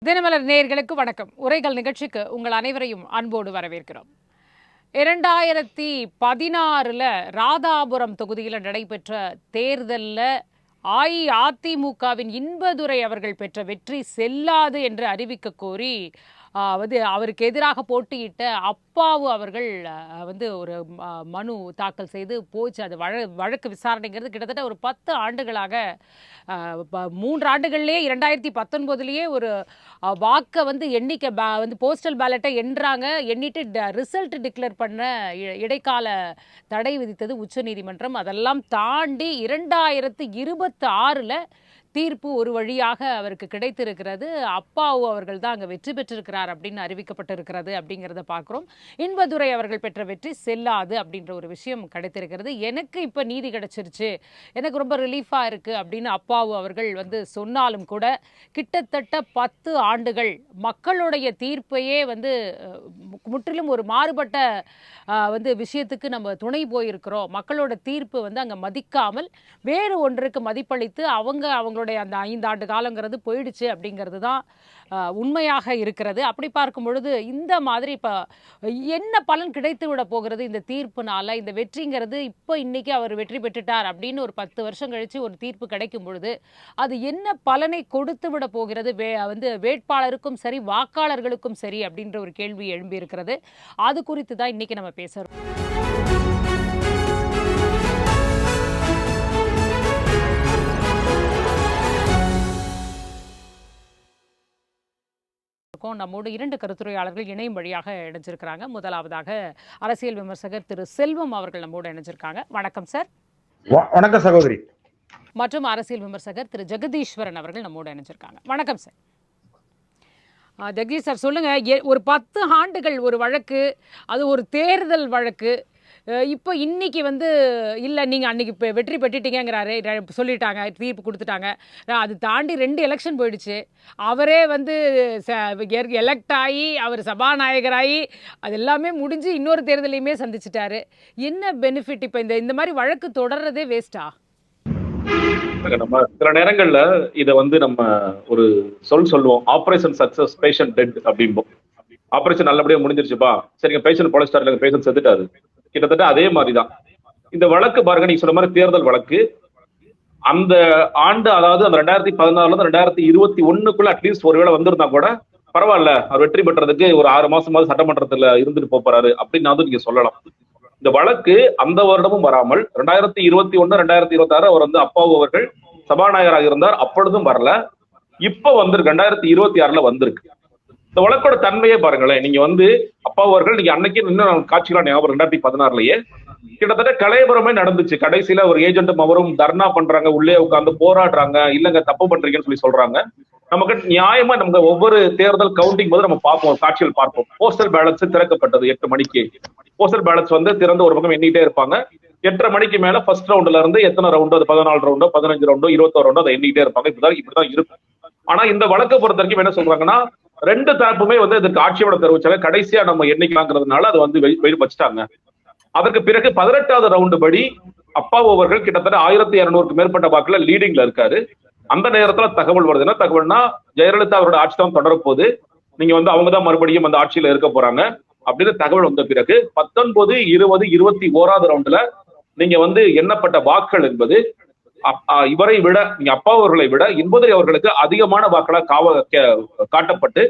தினமலர் நேயர்களுக்கு வணக்கம். உரைகள் நிகழ்ச்சிக்கு உங்கள் அனைவரையும் அன்போடு வரவேற்கிறோம். 2016 ராதாபுரம் தொகுதியில் நடைபெற்ற தேர்தலில் அஇஅதிமுகவின் இன்பதுரை அவர்கள் பெற்ற வெற்றி செல்லாது என்று அறிவிக்க கோரி அவருக்கு எதிராக போட்டியிட்ட அப்பாவு அவர்கள் ஒரு மனு தாக்கல் செய்து போச்சு. அது வழக்கு விசாரணைங்கிறது கிட்டத்தட்ட ஒரு 10 ஆண்டுகளாக 3 ஆண்டுகள்லேயே 2019 ஒரு வாக்கை எண்ணிக்கை போஸ்டல் பேலட்டை எண்ணுறாங்க. எண்ணிட்டு ரிசல்ட் டிக்ளேர் பண்ண இடைக்கால தடை விதித்தது உச்சநீதிமன்றம். அதெல்லாம் தாண்டி 2026 தீர்ப்பு ஒரு வழியாக அவருக்கு கிடைத்திருக்கிறது. அப்பாவு அவர்கள் தான் அங்கே வெற்றி பெற்றிருக்கிறார் அப்படின்னு அறிவிக்கப்பட்டிருக்கிறது அப்படிங்கிறத பார்க்குறோம். இன்பதுரை அவர்கள் பெற்ற வெற்றி செல்லாது அப்படின்ற ஒரு விஷயம் கிடைத்திருக்கிறது. எனக்கு இப்போ நீதி கிடைச்சிருச்சு, எனக்கு ரொம்ப ரிலீஃபாக இருக்குது அப்படின்னு அப்பாவு அவர்கள் சொன்னாலும் கூட கிட்டத்தட்ட 10 ஆண்டுகள் மக்களுடைய தீர்ப்பையே முற்றிலும் ஒரு மாறுபட்ட விஷயத்துக்கு நம்ம துணை போயிருக்கிறோம். மக்களோட தீர்ப்பு அங்கே மதிக்காமல் வேறு ஒன்றுக்கு மதிப்பளித்து அவங்களுடைய அந்த 5 ஆண்டு காலங்கிறது போயிடுச்சு அப்படிங்கிறது தான் உண்மையாக இருக்கிறது. அப்படி பார்க்கும் பொழுது இந்த மாதிரி இப்போ என்ன பலன் கிடைத்து விட போகிறது இந்த தீர்ப்புனால? இந்த வெற்றிங்கிறது இப்போ இன்னைக்கு அவர் வெற்றி பெற்றுட்டார் அப்படின்னு ஒரு 10 வருஷம் கழிச்சு ஒரு தீர்ப்பு கிடைக்கும் பொழுது அது என்ன பலனை கொடுத்து விட போகிறது வேட்பாளருக்கும் சரி வாக்காளர்களுக்கும் சரி அப்படின்ற ஒரு கேள்வி எழும்பி இருக்கிறது. அது குறித்து தான் இன்னைக்கு நம்ம பேசுறோம். நம்மோடு 2 கருத்துரையாளர்கள் இணையம் வழியாக இணைஞ்சிருக்கிறாங்க. முதலாவதாக அரசியல் விமர்சகர் திரு செல்வம் அவர்கள் நம்மோடு இணைஞ்சிருக்காங்க. வணக்கம் சார். வணக்கம் சகோதரி. மற்றும் அரசியல் விமர்சகர் திரு ஜெகதீஸ்வரன் அவர்கள் நம்மோடு இணைஞ்சிருக்காங்க. வணக்கம் சார். ஜெகதீஷ் சார், சொல்லுங்க. ஒரு 10 ஆண்டுகள் ஒரு வழக்கு, அது ஒரு தேர்தல் வழக்கு. இப்போ இன்னைக்கு இல்லை நீங்கள் அன்னைக்கு இப்போ வெற்றி பெற்றுட்டீங்கிறாரு, சொல்லிட்டாங்க, தீர்ப்பு கொடுத்துட்டாங்க. அது தாண்டி 2 எலெக்ஷன் போயிடுச்சு. அவரே எலெக்ட் ஆகி அவர் சபாநாயகராகி அது எல்லாமே முடிஞ்சு இன்னொரு தேர்தலையுமே சந்திச்சிட்டாரு. என்ன பெனிஃபிட்? இப்போ இந்த மாதிரி வழக்கு தொடர்றதே வேஸ்டா? நம்ம சில நேரங்கள்ல இதை நம்ம ஒரு சொல்லுவோம், ஆபரேஷன் சக்சஸ் பேஷண்ட் டெட் அப்படிம்போம். ஆபரேஷன் நல்லபடியா முடிஞ்சிருச்சுப்பா, சரிங்க, பேஷண்ட் பொழைச்சிட்டாரு, இல்லைங்க பேஷண்ட் செத்துட்டாரு. கிட்டத்தட்ட அதே மாதிரிதான் இந்த வழக்கு. பாருங்க, நீங்க சொன்ன மாதிரி தேர்தல் வழக்கு அந்த ஆண்டு, அதாவது அந்த 2016 2021 அட்லீஸ்ட் ஒருவேளை வந்திருந்தா கூட பரவாயில்ல, அவர் வெற்றி பெற்றதுக்கு ஒரு 6 மாசமாவது சட்டமன்றத்துல இருந்துட்டு போறாரு அப்படின்னு நீங்க சொல்லலாம். இந்த வழக்கு அந்த வருடமும் வராமல் 2021 2026 அவர் அப்பாவு அவர்கள் சபாநாயகராக இருந்தார், அப்பொழுதும் வரல. இப்ப 2026 வந்திருக்கு. இந்த வழக்கோட தன்மையே பாருங்களேன். நீங்க அப்பா அவர்கள், நீங்க அன்னைக்கு இன்னும் காட்சிகளா ஞாபகம், 2016 கிட்டத்தட்ட கலையபுரமே நடந்துச்சு. கடைசியில ஒரு ஏஜென்ட்டும் அவரும் தர்ணா பண்றாங்க, உள்ளே உட்கார்ந்து போராடுறாங்க, இல்லங்க தப்பு பண்றீங்கன்னு சொல்றாங்க. நமக்கு நியாயமா நம்ம ஒவ்வொரு தேர்தல் கவுண்டிங் போது நம்ம பார்ப்போம், காட்சிகள் பார்ப்போம். போஸ்டல் பேலட்ஸ் திறக்கப்பட்டது 8 மணிக்கு. போஸ்டல் பேலட்ஸ் திறந்து ஒரு பக்கம் எண்ணிட்டே இருப்பாங்க. 8:30 மணிக்கு மேல ஃபர்ஸ்ட் ரவுண்ட்ல இருந்து எத்தனை ரவுண்டோ, அது 14 ரவுண்டோ 15 ரவுண்டோ 21 ரவுண்டோ அதை எண்ணிட்டே இருப்பாங்க. இப்படிதான் இருக்கும். ஆனா இந்த வழக்கை பொறுத்த வரைக்கும் என்ன சொல்றாங்கன்னா, 2 தரப்புமே இதற்கு ஆட்சேபனை தெரிவிச்சாங்க. கடைசியா நம்ம எண்ணிக்கலாங்கிறதுனால அது வச்சுட்டாங்க. அதற்கு பிறகு 18வது ரவுண்டு படி அப்பாவு அவர்கள் கிட்டத்தட்ட 1200க்கு மேற்பட்ட வாக்குல லீடிங்ல இருக்காரு. அந்த நேரத்துல தகவல் வருது. என்ன தகவல்னா, ஜெயலலிதா அவரோட ஆட்சி தான் தொடர போது, நீங்க அவங்கதான் மறுபடியும் அந்த ஆட்சியில இருக்க போறாங்க அப்படின்னு தகவல் வந்த பிறகு 19, 20, 21வது ரவுண்டுல நீங்க எண்ணப்பட்ட வாக்குகள் என்பது இவரை விட, நீங்க அப்பா அவர்களை விட இன்பதுரை அவர்களுக்கு அதிகமான வாக்களா காட்டப்பட்டு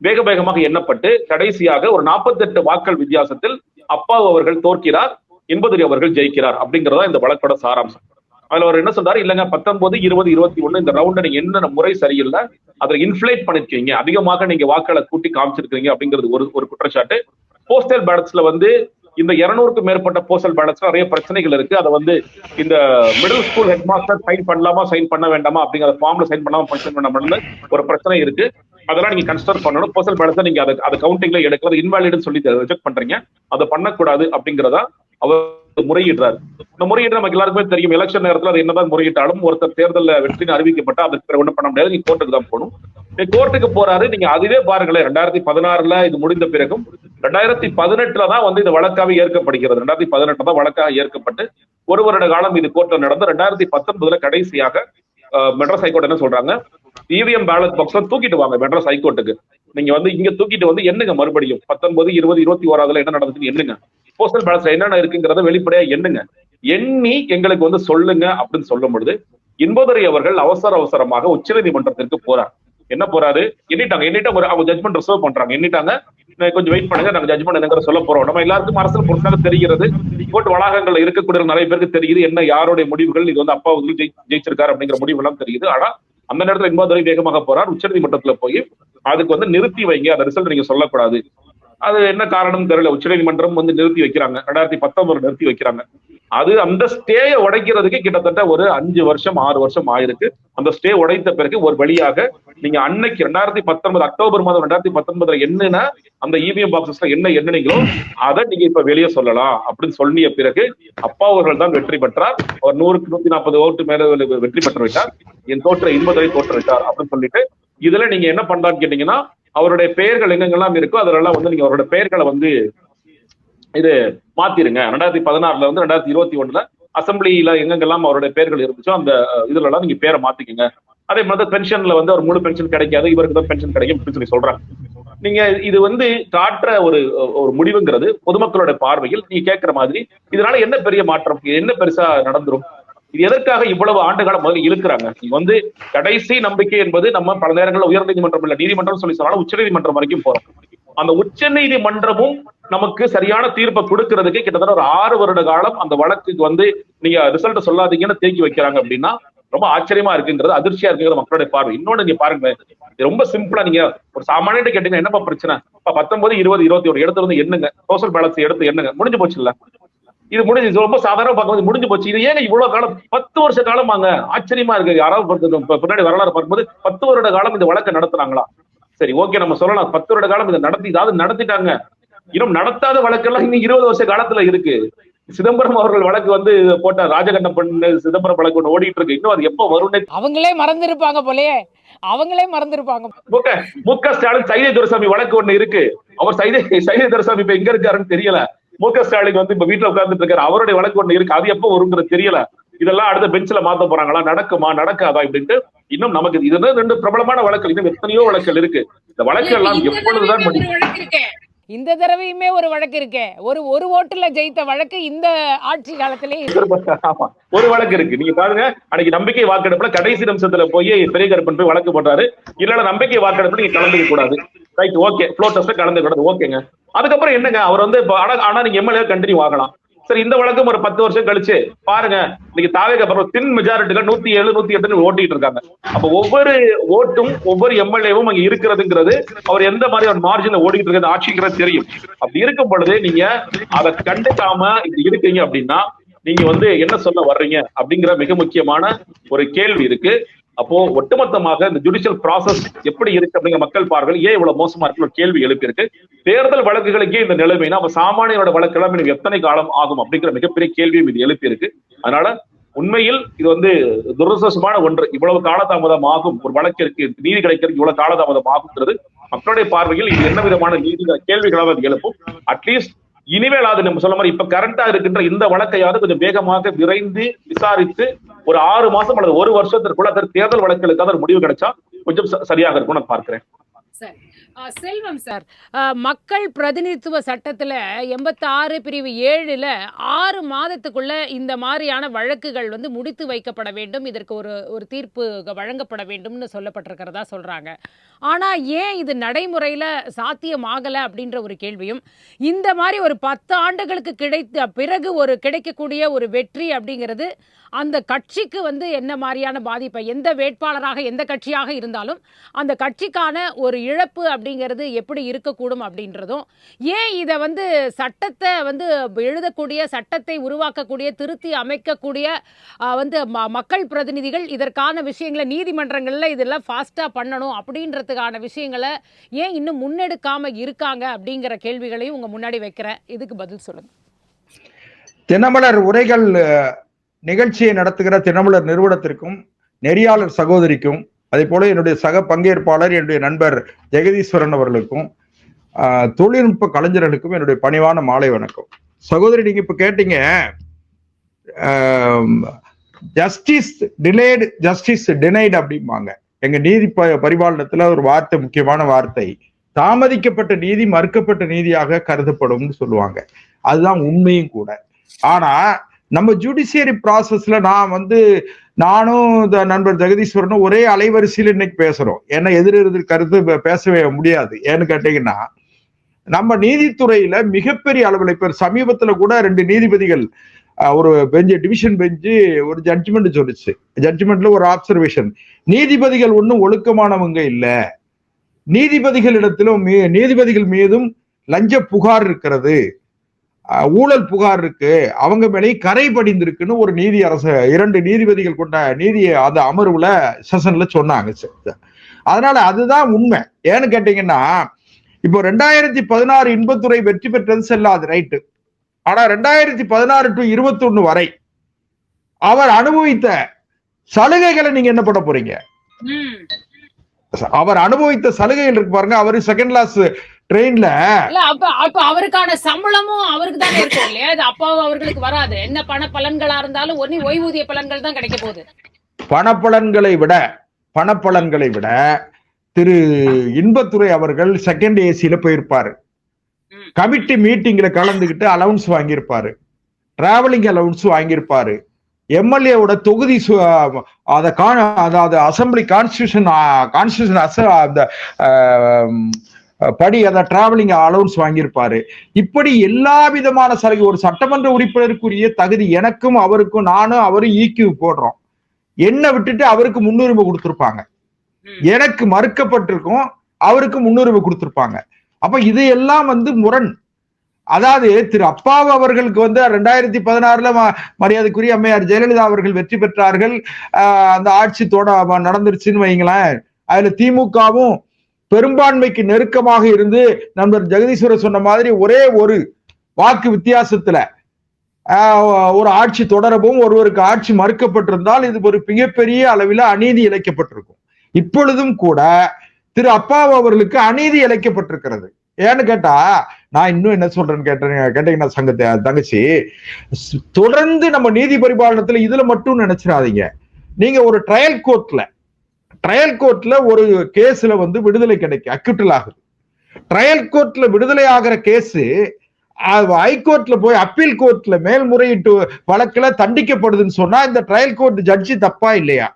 வேக வேகமாக எண்ணப்பட்டு கடைசியாக ஒரு 48 வாக்கள் வித்தியாசத்தில் அப்பாவு அவர்கள் தோற்கிறார், இன்பதுரை அவர்கள் ஜெயிக்கிறார் அப்படிங்கிறதா இந்த வழக்கோட சாராம்சம். அதுல அவர் என்ன சொல்றாரு, இல்லங்க 19, 20, 21 இந்த ரவுண்ட நீங்க என்ன முறை சரியில்லை, அதை இன்ஃபிளேட் பண்ணிருக்கீங்க, அதிகமாக நீங்க வாக்களை கூட்டி காமிச்சிருக்கீங்க அப்படிங்கிறது ஒரு குற்றச்சாட்டு. போஸ்டல் பேலட்ஸ்ல இந்த 200க்கும் மேற்பட்ட போஸ்டல் பேலட்ஸ்ல நிறைய பிரச்சனைகள் இருக்கு. அதை இந்த middle school head master sign பண்ணலாமா, சைன் பண்ண வேண்டாமா அப்படிங்கிற ஃபார்ம்ல சைன் பண்ணாம சைன் பண்ண ஒரு பிரச்சனை இருக்கு. அதெல்லாம் நீங்க கன்சிடர் பண்ணணும். போஸ்டல் பேலட்ஸ் நீங்க அதை கவுண்டிங்ல எடுக்கிறது இன்வாலிட்னு சொல்லி ரிஜெக்ட் பண்றீங்க, அதை பண்ணக்கூடாது அப்படிங்கிறதா அவர் முறையிடுறாரு. இந்த முறையீடு நமக்கு எல்லாருக்குமே தெரியும். எலெக்ஷன் நேரத்தில் அது என்னதான் முறையிட்டாலும் ஒருத்தர் தேர்தலில் வெற்றின்னு அறிவிக்கப்பட்டா அதுக்கு ஒன்றும் பண்ண முடியாது, நீங்க கோர்ட்டுக்கு தான் போகணும். கோர்ட்டுக்கு போறாரு. நீங்க அதுவே பாருங்களேன், 2016 இது முடிந்த பிறகும் 2018 தான் இந்த வழக்காக ஏற்கப்படுகிறது. 2018 தான் வழக்காக ஏற்கப்பட்டு 1 வருட காலம் இது கோர்ட்ல நடந்து 2019 கடைசியாக மெட்ராஸ் ஹைகோர்ட் என்ன சொல்றாங்க, இவிஎம் பேலட் பாக்ஸ் தூக்கிட்டு வாங்க மெட்ராஸ் ஹைகோர்ட்டுக்கு. நீங்க வந்து இங்க தூக்கிட்டு வந்து என்னங்க மறுபடியும் 19, 20, 21 என்ன நடந்துச்சுன்னு என்னங்க, போஸ்டல் பேலட்ஸ்ல என்னென்ன இருக்குங்கிறத வெளிப்படையா என்னங்க எண்ணி எங்களுக்கு வந்து சொல்லுங்க அப்படின்னு சொல்லும் பொழுது இன்பதுரை அவர்கள் அவசரமாக உச்சநீதிமன்றத்திற்கு போறார். என்ன போறாரு, எண்ணிட்டாங்க அவங்க ஜட்மெண்ட் ரிசர்வ் பண்றாங்க, எண்ணிட்டாங்க, கொஞ்சம் வெயிட் பண்ணுங்க, நாங்க ஜட்மெண்ட் என்னங்கிற சொல்ல போறோம். நம்ம எல்லாருக்கும் அரசியல் பொறுப்பாக தெரிகிறது, கோர்ட் வளாகங்கள் இருக்கக்கூடிய நிறைய பேருக்கு தெரியுது என்ன யாருடைய முடிவுகள், இது வந்து அப்பா வந்து ஜெயிச்சிருக்காரு அப்படிங்கிற முடிவு எல்லாம் தெரியுது. ஆனா அந்த நேரத்துல இன்பதுரை வேகமாக போறார், உச்சநீதிமன்றத்துல போய் அதுக்கு வந்து நிறுத்தி வைங்க, அந்த ரிசல்ட் நீங்க சொல்லக்கூடாது. அது என்ன காரணம் தெரியல, உச்சநீதிமன்றம் வந்து நிறுத்தி வைக்கிறாங்க, 2019 நிறுத்தி வைக்கிறாங்க. அது அந்த ஸ்டேயை உடைக்கிறதுக்கு கிட்டத்தட்ட ஒரு 5 வருஷம் 6 வருஷம் ஆயிருக்கு. அந்த ஸ்டே உடைத்த பிறகு ஒரு வழியாக நீங்க அன்னைக்கு 2019 அக்டோபர் மாதம் 2019 என்னன்னா அந்த இவிஎம் பாக்ஸஸ்ல என்ன எண்ணினீங்களோ அதை நீங்க இப்ப வெளியே சொல்லலாம் அப்படின்னு சொல்லிய பிறகு அப்பா அவர்கள் தான் வெற்றி பெற்றார். ஒரு 100க்கு 140 ஓட்டு மேல வெற்றி பெற்று விட்டார். என் தோற்ற இன்பதுரை தோற்று விட்டார் அப்படின்னு சொல்லிட்டு இதுல நீங்க என்ன பண்றான்னு கேட்டீங்கன்னா அவருடைய பெயர்கள் எங்கெங்கெல்லாம் இருக்கோ அதெல்லாம் வந்து நீங்க அவருடைய பெயர்களை வந்து இது மாத்திருங்க. 2016 இருந்து 2021 அசம்பிளியில எங்கெங்கெல்லாம் அவருடைய பெயர்கள் இருந்துச்சோ அந்த இதுல எல்லாம் நீங்க பேரை மாத்திக்கங்க. அதே மாதிரி பென்ஷன்ல வந்து ஒரு முழு பென்ஷன் கிடைக்காது, இவருக்கு தான் பென்ஷன் கிடைக்கும் அப்படின்னு சொல்லி சொல்றாங்க. நீங்க இது வந்து காட்டுற ஒரு முடிவுங்கிறது பொதுமக்களோட பார்வையில் நீங்க கேட்கிற மாதிரி இதனால என்ன பெரிய மாற்றம், என்ன பெருசா நடந்துரும், இது எதற்காக இவ்வளவு ஆண்டுகாலம் முதல்ல இழுக்கிறாங்க? இது வந்து கடைசி நம்பிக்கை என்பது நம்ம பல நேரங்களில் உயர் நீதிமன்றம் இல்ல நீதிமன்றம் சொல்லி சொன்னாலும் உச்ச நீதிமன்றம் வரைக்கும் போறோம். அந்த உச்ச நீதிமன்றமும் நமக்கு சரியான தீர்ப்பை கொடுக்கறதுக்கு கிட்டத்தட்ட ஒரு 6 வருட காலம் அந்த வழக்குக்கு வந்து நீங்க ரிசல்ட் சொல்லாதீங்கன்னு தேக்கி வைக்கிறாங்க அப்படின்னா ரொம்ப ஆச்சரியமா இருக்குங்கிறது, அதிர்ச்சியா இருக்குங்கிறது மக்களுடைய பார்வை. இன்னொன்னு நீங்க பாருங்க, ரொம்ப சிம்பிளா நீங்க ஒரு சாமானிய கேட்டீங்கன்னா என்னப்பா பிரச்சனை, 19, 20, 21 எடுத்து வந்து என்னங்க சோஷியல் பேலன்ஸ் எடுத்து என்னங்க முடிஞ்சு போச்சு இல்ல, இது முடிஞ்சு ரொம்ப சாதாரண பார்க்கும்போது முடிஞ்சு போச்சு. இது ஏங்க இவ்வளவு காலம் 10 வருஷ காலமாங்க, ஆச்சரியமா இருக்கு. யாராவது பின்னாடி வரலாறு பார்க்கும்போது 10 வருட காலம் இந்த வழக்கை நடத்துனாங்களா? சரி ஓகே நம்ம சொல்லலாம் 10 வருட காலம் இதை நடத்திட்டாங்க. இன்னும் நடத்தாத வழக்கெல்லாம் இன்னும் 20 வருஷ காலத்துல இருக்கு. சிதம்பரம் அவர்கள் வழக்கு வந்து போட்ட ராஜகண்ணப்பன் சிதம்பரம் வழக்கு ஒண்ணு ஓடிட்டு இருக்கு. இன்னும் அது எப்ப வரும்னு அவங்களே மறந்துருப்பாங்க போலயே, அவங்களே மறந்துருப்பாங்க. முக ஸ்டாலின் சைதை துரைசாமி வழக்கு ஒண்ணு இருக்கு. அவர் சைதை துரைசாமி இப்ப எங்க இருக்காருன்னு தெரியல. முக ஸ்டாலின் வந்து இப்ப வீட்டுல உட்கார்ந்துட்டு இருக்காரு, அவருடைய வழக்கு ஒண்ணு இருக்கு. அது எப்ப வருங்கிறது தெரியல. இதெல்லாம் அடுத்த பெஞ்ச்ல மாத்த போறாங்களா, நடக்குமா நடக்காதா இப்படின்ட்டு இன்னும் நமக்கு இது 2 பிரபலமான வழக்குகள், இன்னும் எத்தனையோ வழக்குகள் இருக்கு. இந்த வழக்கு எல்லாம் எப்பொழுதுதான் இந்த தடவையுமே ஒரு வழக்கு இருக்கே, ஒரு ஓட்டுல ஜெயித்த வழக்கு இந்த ஆட்சி காலத்திலே ஒரு வழக்கு இருக்கு. நீங்க பாருங்க, அன்னைக்கு நம்பிக்கை வாக்கெடுப்புல கடைசி நிமிஷத்துல போய் பெரிய கருப்பன் போய் வழக்கு போட்டாரு. இல்ல நம்பிக்கை வாக்கெடுப்புல நீங்க கலந்துக்க கூடாது, ரைட் ஓகே, ஃப்ளோ டெஸ்ட்ல கலந்து கூடாது, ஓகேங்க. அதுக்கப்புறம் என்னங்க அவர் வந்து ஆனா நீங்க எம்எல்ஏ கண்டினியூ ஆகலாம். சரி இந்த வழக்கம் ஒரு 10 வருஷம் கழிச்சு பாருங்க, இன்னைக்கு தாவேக அப்புறம் தின் மெஜாரிட்டில 107, 108 ஓட்டிட்டு இருக்காங்க. அப்ப ஒவ்வொரு ஓட்டும் ஒவ்வொரு எம்எல்ஏவும் அங்க இருக்கிறதுங்கிறது அவர் எந்த மாதிரி ஒரு மார்ஜின்ல ஓடிட்டு இருக்கிறது ஆட்சிங்கிறது தெரியும். அப்படி இருக்கும் பொழுது நீங்க அதை கண்டுக்காம இப்படி இருக்கீங்க அப்படின்னா நீங்க வந்து என்ன சொல்ல வர்றீங்க அப்படிங்கிற மிக முக்கியமான ஒரு கேள்வி இருக்கு. அப்போ ஒட்டுமொத்தமாக இந்த ஜுடிஷியல் ப்ராசஸ் எப்படி இருக்கு அப்படிங்கிற மக்கள் பார்வை ஏன் இவ்வளவு மோசமா இருக்கு ஒரு கேள்வி எழுப்பி இருக்கு. தேர்தல் வழக்குகளுக்கே இந்த நிலைமைனா அப்ப சாமானியனோட வழக்கு எத்தனை காலம் ஆகும் அப்படிங்கிற மிகப்பெரிய கேள்வியும் இது எழுப்பி இருக்கு. அதனால உண்மையில் இது வந்து துரதிருஷ்டமான ஒன்று. இவ்வளவு காலதாமதம் ஆகும் ஒரு வழக்கிற்கு நீதி கிடைக்கிறதுக்கு இவ்வளவு காலதாமதம் ஆகுங்கிறது மக்களுடைய பார்வையில் இது என்ன விதமான நீதி கேள்விகளாக அது எழுப்பும். அட்லீஸ்ட் இனிமேல் அது நம்ம சொல்ல மாதிரி இப்ப கரண்டா இருக்கின்ற இந்த வழக்கையாவது கொஞ்சம் வேகமாக விரைந்து விசாரித்து ஒரு 6 மாசம் அல்லது 1 வருஷத்திற்குள்ள தேர்தல் வழக்குகளுக்காக ஒரு முடிவு கிடைச்சா கொஞ்சம் சரியாக இருக்கும் நான் பார்க்கிறேன். செல்வம் சார், மக்கள் பிரதிநிதித்துவ சட்டத்துல 86 பிரிவு 7ல 6 மாதத்துக்குள்ள இந்த மாதிரியான வழக்குகள் வந்து முடித்து வைக்கப்பட வேண்டும், இதற்கு ஒரு தீர்ப்பு வழங்கப்பட வேண்டும்னு சொல்லப்பட்டிருக்கிறதா சொல்றாங்க. ஆனா ஏன் இது நடைமுறையில சாத்தியமாகல அப்படின்ற ஒரு கேள்வியும், இந்த மாதிரி ஒரு 10 ஆண்டுகளுக்கு கிடைத்த பிறகு கிடைக்கக்கூடிய ஒரு வெற்றி அப்படிங்கிறது அந்த கட்சிக்கு வந்து என்ன மாதிரியான பாதிப்பை, எந்த வேட்பாளராக எந்த கட்சியாக இருந்தாலும் அந்த கட்சிக்கான ஒரு இழப்பு அப்படிங்கிறது எப்படி இருக்கக்கூடும் அப்படின்றதும், ஏன் இதை வந்து சட்டத்தை வந்து எழுதக்கூடிய சட்டத்தை உருவாக்கக்கூடிய திருத்தி அமைக்கக்கூடிய வந்து மக்கள் பிரதிநிதிகள் இதற்கான விஷயங்களை நீதிமன்றங்கள்ல இதெல்லாம் ஃபாஸ்டா பண்ணணும் அப்படின்றதுக்கான விஷயங்களை ஏன் இன்னும் முன்னெடுக்காம இருக்காங்க அப்படிங்கிற கேள்விகளையும் உங்க முன்னாடி வைக்கிறேன். இதுக்கு பதில் சொல்லுங்க. தினமலர் உரைகள் நிகழ்ச்சியை நடத்துகிற தினமலர் நிறுவனத்திற்கும் நெறியாளர் சகோதரிக்கும் அதே போல என்னுடைய சக பங்கேற்பாளர் என்னுடைய நண்பர் ஜெகதீஸ்வரன் அவர்களுக்கும் தொழில்நுட்ப கலைஞர்களுக்கும் என்னுடைய பணிவான மாலை வணக்கம். சகோதரி, நீங்க இப்ப கேட்டீங்க ஜஸ்டிஸ் டிலேடு ஜஸ்டிஸ் டினைடு அப்படிம்பாங்க. எங்க நீதி பரிபாலனத்துல ஒரு வார்த்தை, முக்கியமான வார்த்தை, தாமதிக்கப்பட்ட நீதி மறுக்கப்பட்ட நீதியாக கருதப்படும்னு சொல்லுவாங்க. அதுதான் உண்மையும் கூட. ஆனா நம்ம ஜுடிஷியரி ப்ராசஸ்ல நானும் நண்பர் ஜெகதீஸ்வரனும் ஒரே அலைவரிசையில் இன்னைக்கு பேசுறோம். ஏன்னா எதிரெதிர் கருத்து பேசவே முடியாது. ஏன்னு கேட்டீங்கன்னா, நம்ம நீதித்துறையில மிகப்பெரிய அளவில் இப்ப சமீபத்துல கூட 2 நீதிபதிகள் ஒரு பெஞ்சு, டிவிஷன் பெஞ்சு ஒரு ஜட்ஜ்மெண்ட் சொல்லுச்சு. ஜட்ஜ்மெண்ட்ல ஒரு அப்சர்வேஷன், நீதிபதிகள் ஒன்றும் ஒழுக்கமானவங்க இல்ல, நீதிபதிகள் மீதும் லஞ்ச புகார் இருக்கிறது, ஊழல் புகார் இருக்கு, அவங்க மேலே கரை படிந்திருக்குன்னு ஒரு நீதி அரசு 2 நீதிபதிகள் கொண்ட நீதி அந்த அமர்வுல செஷன்ல சொன்னாங்க. அதனால அதுதான் உண்மை. ஏன்னு கேட்டீங்கன்னா, இப்போ 2016 இன்பத்துறை வெற்றி பெற்றது செல்லாது, ரைட்டு. ஆனா 2016 to 21 வரை அவர் அனுபவித்த சலுகைகளை நீங்க என்ன பண்ண போறீங்க? அவர் அனுபவித்த சலுகைகள் இருக்கு பாருங்க. அவரு செகண்ட் கிளாஸ் ட்ரெயின்ல அப்ப அவருக்கான சம்பளமும் அவருக்கு தானே இருக்கும் இல்லையா? அது அப்பாவும் அவர்களுக்கு வராது. என்ன பண பலன்களா இருந்தாலும் ஒன்னி ஓய்வூதிய பலன்கள் தான் கிடைக்க போகுது. பணப்பலன்களை விட திரு இன்பத்துறை அவர்கள் செகண்ட் ஏசியில போயிருப்பாரு, கமிட்டி மீட்டிங்ல கலந்துகிட்டு அலவுன்ஸ் வாங்கியிருப்பாரு, டிராவலிங் அலவுன்ஸ் வாங்கியிருப்பாரு, எம்எல்ஏவோட தொகுதி அதாவது அசம்பிளி கான்ஸ்டியூஷன் அந்த படி அந்த டிராவலிங் அலவுன்ஸ் வாங்கியிருப்பாரு. இப்படி எல்லா விதமான சலுகை, ஒரு சட்டமன்ற உறுப்பினருக்குரிய தகுதி எனக்கும் அவருக்கும், நானும் அவரும் ஈக்யூ போடுறோம், என்ன விட்டுட்டு அவருக்கு முன்னுரிமை கொடுத்திருப்பாங்க, எனக்கு மறுக்கப்பட்டிருக்கும் அவருக்கு முன்னுரிமை கொடுத்திருப்பாங்க. அப்ப இது எல்லாம் முரண். அதாவது திரு அப்பாவு அவர்களுக்கு 2016 மரியாதைக்குரிய அம்மையார் ஜெயலலிதா அவர்கள் வெற்றி பெற்றார்கள். அந்த ஆட்சி நடந்துருச்சுன்னு வைங்களேன். அதுல திமுகவும் பெரும்பான்மைக்கு நெருக்கமாக இருந்து நண்பர் ஜெகதீஸ்வரர் சொன்ன மாதிரி ஒரே ஒரு வாக்கு வித்தியாசத்துல ஒரு ஆட்சி தொடரவும் ஒருவருக்கு ஆட்சி மறுக்கப்பட்டிருந்தால் இது ஒரு மிகப்பெரிய அளவில் அநீதி இழைக்கப்பட்டிருக்கும். இப்பொழுதும் கூட திரு அப்பாவு அவர்களுக்கு அநீதி இழைக்கப்பட்டிருக்கிறது. ஏன்னு கேட்டா, நான் இன்னும் என்ன சொல்றேன்னு கேட்டீங்கன்னா தங்கச்சி, தொடர்ந்து நம்ம நீதி பரிபாலனத்துல இதுல மட்டும் நினைச்சிடாதீங்க. நீங்க ஒரு ட்ரையல் கோர்ட்ல ஒரு கேஸ்ல விடுதலை கிடைக்கும், அக்யூட்டல் ஆகுது. ட்ரையல் கோர்ட்ல விடுதலை ஆகிற கேஸ் ஹைகோர்ட்ல போய் அப்பீல் கோர்ட்ல மேல்முறையீட்டு வழக்குல தண்டிக்கப்படுதுன்னு சொன்னா இந்த ட்ரையல் கோர்ட் ஜட்ஜி தப்பா இல்லையா?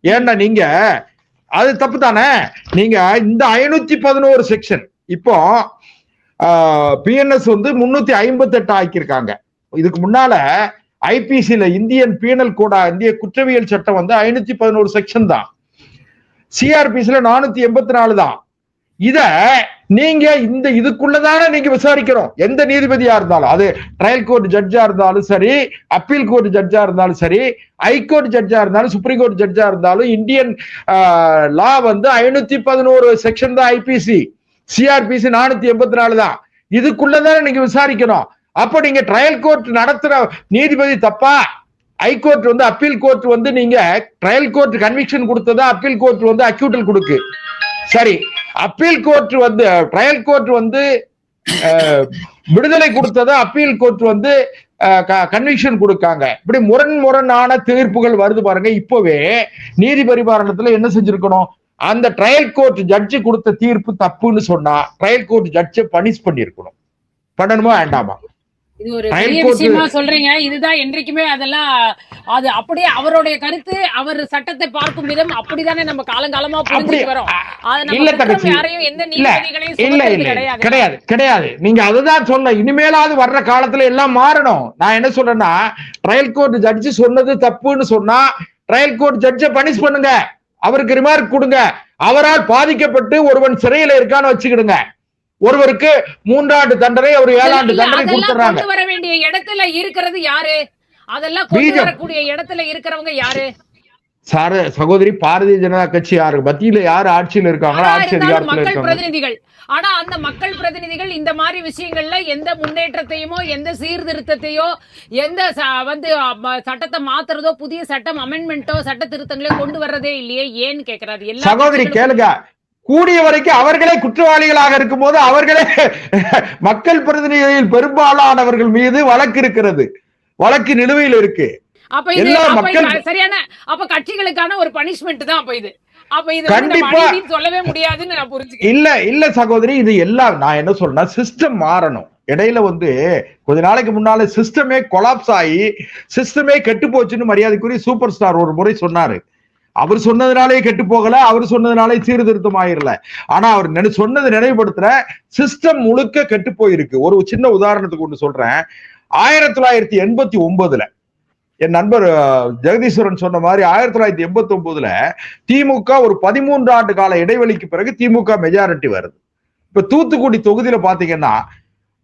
ஏன்னா நீங்க அது தப்பு தானே. நீங்க இந்த 511 செக்ஷன் இப்போ பிஎன்எஸ் 358 ஆக்கியிருக்காங்க. இதுக்கு முன்னால ஐபிசில இந்தியன் பீனல் கோடா, இந்திய குற்றவியல் சட்டம் 511 செக்ஷன் தான். சிஆர்பிசில 484 தான். இத நீங்க இதுக்குள்ளதான நீங்க விசாரிக்கிறோம். எந்த நீதிபதியா இருந்தாலும், அது ட்ரையல் கோர்ட் ஜட்ஜா இருந்தாலும் சரி, அப்பீல் கோர்ட் ஜட்ஜா இருந்தாலும் சரி, ஹைகோர்ட் ஜட்ஜா இருந்தாலும், சுப்ரீம் கோர்ட் ஜட்ஜா இருந்தாலும், இந்தியன் லா 511 செக்ஷன் தான் ஐபிசி, சிஆர்பிசி 484 தான். இதுக்குள்ளதான நீங்க விசாரிக்கணும். அப்ப நீங்க ட்ரையல் கோர்ட் நடத்துற நீதிபதி தப்பா? ஹைகோர்ட் அப்பீல் கோர்ட் நீங்க ட்ரையல் கோர்ட் கன்விக்ஷன் கொடுத்ததா, அப்பீல் கோர்ட் அக்யூட்டல் கொடுக்கு. சரி, அப்பீல் கோர்ட் ட்ரையல் கோர்ட் விடுதலை கொடுத்ததா, அப்பீல் கோர்ட் கன்விக்ஷன் கொடுக்காங்க. இப்படி முரணான தீர்ப்புகள் வருது பாருங்க. இப்பவே நீதி பரிபாலனத்துல என்ன செஞ்சிருக்கணும்? அந்த ட்ரையல் கோர்ட் ஜட்ஜி கொடுத்த தீர்ப்பு தப்புன்னு சொன்னா ட்ரையல் கோர்ட் ஜட்ஜை பனிஷ் பண்ணிருக்கணும். பண்ணணுமா வேண்டாமா? இது ஒரு பெரிய விஷயமா சொல்றீங்க. இதுதான் என்றைக்குமே அதெல்லாம் அது அப்படியே அவருடைய கருத்து, அவர் சட்டத்தை பார்க்கும் விதம் அப்படிதானே நம்ம காலங்காலமா புரிஞ்சுட்டு வரோம். கிடையாது. நீங்க அதுதான் சொல்ல, இனிமேலாவது வர்ற காலத்துல எல்லாம் மாறணும். நான் என்ன சொல்றேன்னா, ட்ரையல் கோர்ட் ஜட்ஜி சொன்னது தப்புன்னு சொன்னா ட்ரையல் கோர்ட் ஜட்ஜை பனிஷ் பண்ணுங்க, அவருக்கு ரிமார்க் கொடுங்க. அவரால் பாதிக்கப்பட்டு ஒருவன் சிறையில இருக்கான்னு வச்சுக்கிடுங்க. ஒருவருக்கு 3 ஆண்டு தண்டனை, ஒரு 7 ஆண்டு தண்டனை கொடுத்துறாங்க. வர வேண்டிய இடத்துல இருக்கிறது யாரு? அதெல்லாம் கொண்டு வரக்கூடிய இடத்துல இருக்கிறவங்க யாரு? சகோதரி, பாரதிய ஜனதா கட்சி யாரு மத்தியில யாரு ஆட்சியில் இருக்காங்களோ, ஆட்சி அதிகாரத்தில் மக்கள் பிரதிநிதிகள். ஆனா அந்த மக்கள் பிரதிநிதிகள் இந்த மாதிரி விஷயங்கள்ல எந்த முன்னேற்றத்தையுமோ, எந்த சீர்திருத்தத்தையோ, எந்த சட்டத்தை மாத்துறதோ, புதிய சட்டம் அமெண்ட்மெண்டோ, சட்ட திருத்தங்களோ கொண்டு வர்றதே இல்லையே. ஏன்னு கேக்குறாரு. சகோதரி கேளுங்க, கூடிய வரைக்கும் அவர்களே குற்றவாளிகளாக இருக்கும் போது அவர்களே மக்கள் பிரதிநிதிகளில் பெரும்பாலானவர்கள் மீது வழக்கு இருக்கிறது, வழக்கு நிலுவையில் இருக்கு. அப்ப இது எல்லா அப்ப மக்கள் இது சரியான அப்ப கட்சிகளுக்கான ஒரு பனிஷ்மெண்ட் தான் அப்ப இது. அப்ப இது வந்து நம்ம கண்டிப்பா அநீதின்னு சொல்லவே முடியாதுன்னு நான் புரிஞ்சுக்கிறேன். இல்ல சகோதரி, இது எல்லாம் நான் என்ன சொல்றேன்னா சிஸ்டம் மாறணும். இடையில வந்து கொஞ்ச நாளைக்கு முன்னால சிஸ்டமே கொலாப்ஸ் ஆகி சிஸ்டமே கெட்டு போச்சுன்னு மரியாதைக்குரிய சூப்பர் ஸ்டார் ஒரு முறை சொன்னாரு. அவர் சொன்னதுனாலே கெட்டு போகல, அவர் சொன்னதுனாலே சீர்திருத்தம் ஆயிரல. ஆனா அவர் சொன்னது நினைவுபடுத்துற சிஸ்டம் முழுக்க கெட்டு போயிருக்கு. ஒரு சின்ன உதாரணத்துக்கு ஒன்று சொல்றேன். 1989 என் நண்பர் ஜெகதீஸ்வரன் சொன்ன மாதிரி 1989 திமுக ஒரு 13 ஆண்டு கால இடைவெளிக்கு பிறகு திமுக மெஜாரிட்டி வருது. இப்ப தூத்துக்குடி தொகுதியில பாத்தீங்கன்னா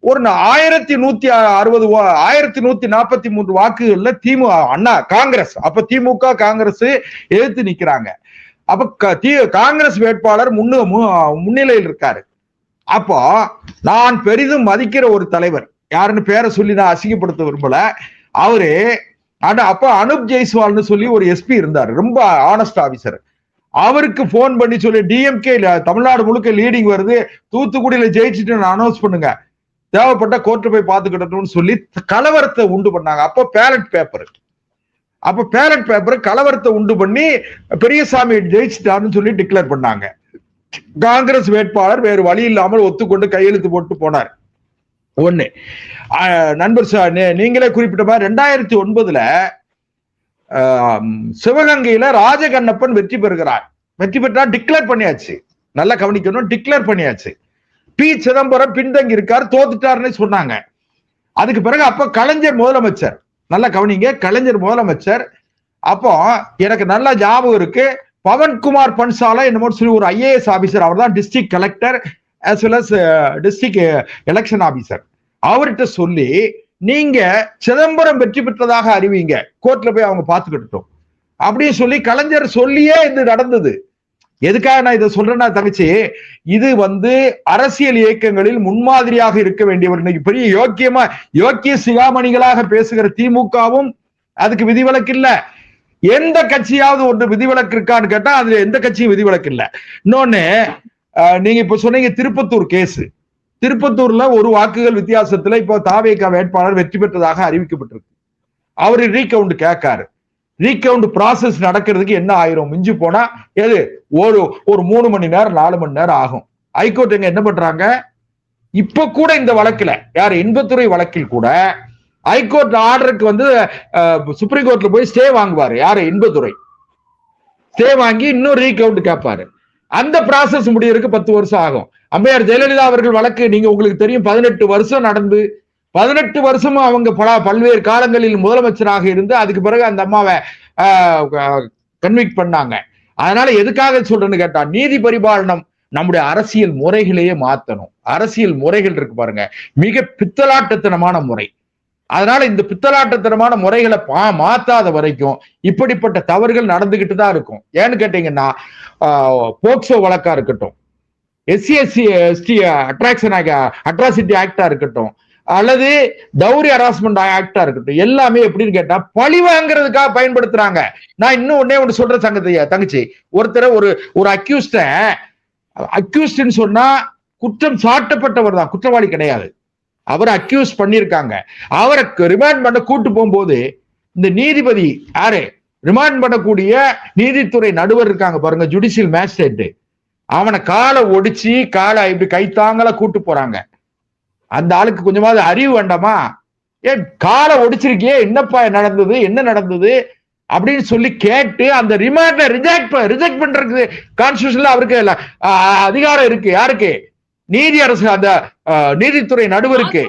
ஒரு 1143 வாக்குகள்ல திமுக அண்ணா காங்கிரஸ், அப்ப திமுக காங்கிரஸ் எதிர்த்து நிக்கிறாங்க. அப்ப காங்கிரஸ் வேட்பாளர் முன்னிலையில் இருக்காரு. அப்போ நான் பெரிதும் மதிக்கிற ஒரு தலைவர், யாருன்னு பேரை சொல்லி நான் அசிங்கப்படுத்த விரும்பல, அவரு அப்ப அனுப் ஜெய்ஸ்வால்னு சொல்லி ஒரு எஸ்பி இருந்தார், ரொம்ப ஆனஸ்ட் ஆபீசர். அவருக்கு போன் பண்ணி சொல்லி டிஎம்கே தமிழ்நாடு முழுக்க லீடிங் வருது, தூத்துக்குடியில ஜெயிச்சுட்டு அனௌன்ஸ் பண்ணுங்க, தேவைப்பட்ட கோர்ட்டு போய் பார்த்துக்கிட்டோம்னு சொல்லி கலவரத்தை உண்டு பண்ணாங்க. அப்போ பேலட் பேப்பர் கலவரத்தை உண்டு பண்ணி பெரியசாமி ஜெயிச்சுட்டாருன்னு சொல்லி டிக்ளேர் பண்ணாங்க. காங்கிரஸ் வேட்பாளர் வேறு வழி இல்லாமல் ஒத்துக்கொண்டு கையெழுத்து போட்டு போனார். ஒண்ணு நண்பர் நீங்களே குறிப்பிட்ட மாதிரி 2009 சிவகங்கையில ராஜகண்ணப்பன் வெற்றி பெறுகிறார். வெற்றி பெற்றா டிக்ளேர் பண்ணியாச்சு, நல்லா கவனிக்கணும், டிக்ளேர் பண்ணியாச்சு. பி சிதம்பரம் பின்தங்கி இருக்கார், தோத்துட்டாருன்னு சொன்னாங்க. அதுக்கு பிறகு அப்ப கலைஞர் முதலமைச்சர், நல்லா கவனிங்க, கலைஞர் முதலமைச்சர். அப்போ எனக்கு நல்லா ஞாபகம் இருக்கு, பவன்குமார் பன்சாலா என்னமோ சொல்லி ஒரு ஐஏஎஸ் ஆபீசர், அவர் தான் district collector as well as district election officer. அவர்கிட்ட சொல்லி நீங்க சிதம்பரம் வெற்றி பெற்றதாக அறிவிங்க, கோர்ட்ல போய் அவங்க பார்த்துக்கிட்டோம் அப்படின்னு சொல்லி கலைஞர் சொல்லியே இது நடந்தது. எதுக்காக நான் இதை சொல்றேன்னா தங்கச்சி, இது வந்து அரசியல் இயக்கங்களில் முன்மாதிரியாக இருக்க வேண்டியவர். இன்னைக்கு பெரிய யோக்கிய சிகாமணிகளாக பேசுகிற திமுகவும் அதுக்கு விதிவிலக்கு இல்ல. எந்த கட்சியாவது ஒன்று விதிவிலக்கு இருக்கான்னு கேட்டா அதுல எந்த கட்சியும் விதிவிலக்கு இல்ல. இன்னொன்னு, நீங்க இப்ப சொன்னீங்க திருப்பத்தூர் கேஸ், திருப்பத்தூர்ல ஒரு வாக்குகள் வித்தியாசத்துல இப்போ தாவேகா வேட்பாளர் வெற்றி பெற்றதாக அறிவிக்கப்பட்டிருக்கு. அவரு ரீகவுண்ட் கேட்காரு. ரீகவுண்ட் ப்ராசஸ் நடக்கிறதுக்கு என்ன ஆயிரும், மிஞ்சி போனா எது ஒரு 3 மணி நேரம் 4 மணி நேரம் ஆகும். ஹைகோர்ட் என்ன பண்றாங்க, இப்ப கூட இந்த வழக்குல யார் இன்பத்துறை வழக்கில் கூட ஹைகோர்ட் ஆர்டருக்கு வந்து சுப்ரீம் கோர்ட்ல போய் ஸ்டே வாங்குவாரு. யாரு, இன்பத்துறை ஸ்டே வாங்கி இன்னும் ரீகவுண்ட் கேட்பாரு. அந்த ப்ராசஸ் முடியறதுக்கு 10 வருஷம் ஆகும். அம்மையார் ஜெயலலிதா அவர்கள் வழக்கு நீங்க உங்களுக்கு தெரியும், 18 வருஷம் நடந்து 18 வருஷமும் அவங்க பல்வேறு காலங்களில் முதலமைச்சராக இருந்து அதுக்கு பிறகு அந்த அம்மாவை கன்விக்ட் பண்ணாங்க. அதனால எதுக்காக சொல்றேன்னு கேட்டா, நீதி பரிபாலனம் நம்முடைய அரசியல் முறைகளையே மாத்தணும். அரசியல் முறைகள் இருக்கு பாருங்க, மிக பித்தலாட்டத்தனமான முறை. அதனால இந்த பித்தலாட்டத்தனமான முறைகளை மாத்தாத வரைக்கும் இப்படிப்பட்ட தவறுகள் நடந்துகிட்டு தான் இருக்கும். ஏன்னு கேட்டீங்கன்னா, போக்சோ வழக்கா இருக்கட்டும், SC/ST அட்ராசிட்டி ஆக்டா இருக்கட்டும், அல்லது டவுரி ஹராஸ்மெண்ட் ஆக்டா இருக்கட்டும், எல்லாமே எப்படின்னு கேட்டா பழி வாங்குறதுக்காக பயன்படுத்துறாங்க. நான் இன்னும் ஒண்ணு சொல்ற தங்கச்சி, ஒருத்தர் ஒரு அக்யூஸ்ட்னு சொன்னா குற்றம் சாட்டப்பட்டவர் தான், குற்றவாளி கிடையாது. அவரை அக்யூஸ் பண்ணிருக்காங்க. அவரை ரிமாண்ட் பண்ண கூட்டு போகும்போது இந்த நீதிபதி யாரு, ரிமாண்ட் பண்ணக்கூடிய நீதித்துறை நடுவர் இருக்காங்க பாருங்க, ஜுடிஷியல் மேஜிஸ்ட்ரேட், அவனை காலை ஒடிச்சு இப்படி கைத்தாங்கள கூட்டு போறாங்க. அந்த ஆளுக்கு கொஞ்சமாவது அறிவு வேண்டாமா? ஏன் காலை ஒடிச்சிருக்கியே, என்னப்பா நடந்தது, என்ன நடந்தது அப்படின்னு சொல்லி கேட்டு அந்த ரிமாண்ட ரிஜெக்ட் பண்றதுக்கு கான்ஸ்டிடியூஷன்ல அவருக்கு அதிகாரம் இருக்கு. யாருக்கு? நீதி அரசு, அந்த நீதித்துறை நடுவருக்கு.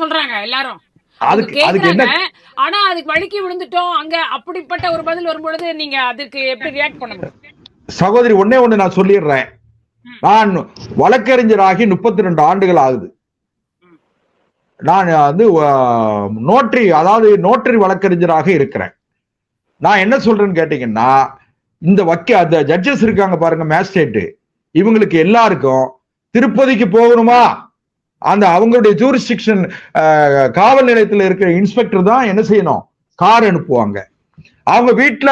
சொல்றாங்க எல்லாரும் அதுக்கு என்ன, ஆனா அதுக்கு வழுக்கி விழுந்துட்டோம் அங்க, அப்படிப்பட்ட ஒரு பதில் வரும்பொழுது நீங்க அதுக்கு எப்படி ரியாக்ட் பண்ண முடியும்? சகோதரி, ஒண்ணே நான் சொல்லிடுறேன். நான் வழக்கறிஞராகி 32 ஆண்டுகள் ஆகுது. நான் வந்து நோட்டரி வழக்கறிஞராக இருக்கிறேன். நான் என்ன சொல்றேன்னு கேட்டீங்கன்னா, இந்த அந்த ஜட்ஜஸ் இருக்காங்க பாருங்க, மேஜிஸ்ட்ரேட், இவங்களுக்கு எல்லாருக்கும் திருப்பதிக்கு போகணுமா, அந்த அவங்களுடைய ஜூரிஸ்டிக்ஷன் காவல் நிலையத்தில் இருக்கிற இன்ஸ்பெக்டர் தான் என்ன செய்யணும், கார் அனுப்புவாங்க. அவங்க வீட்டுல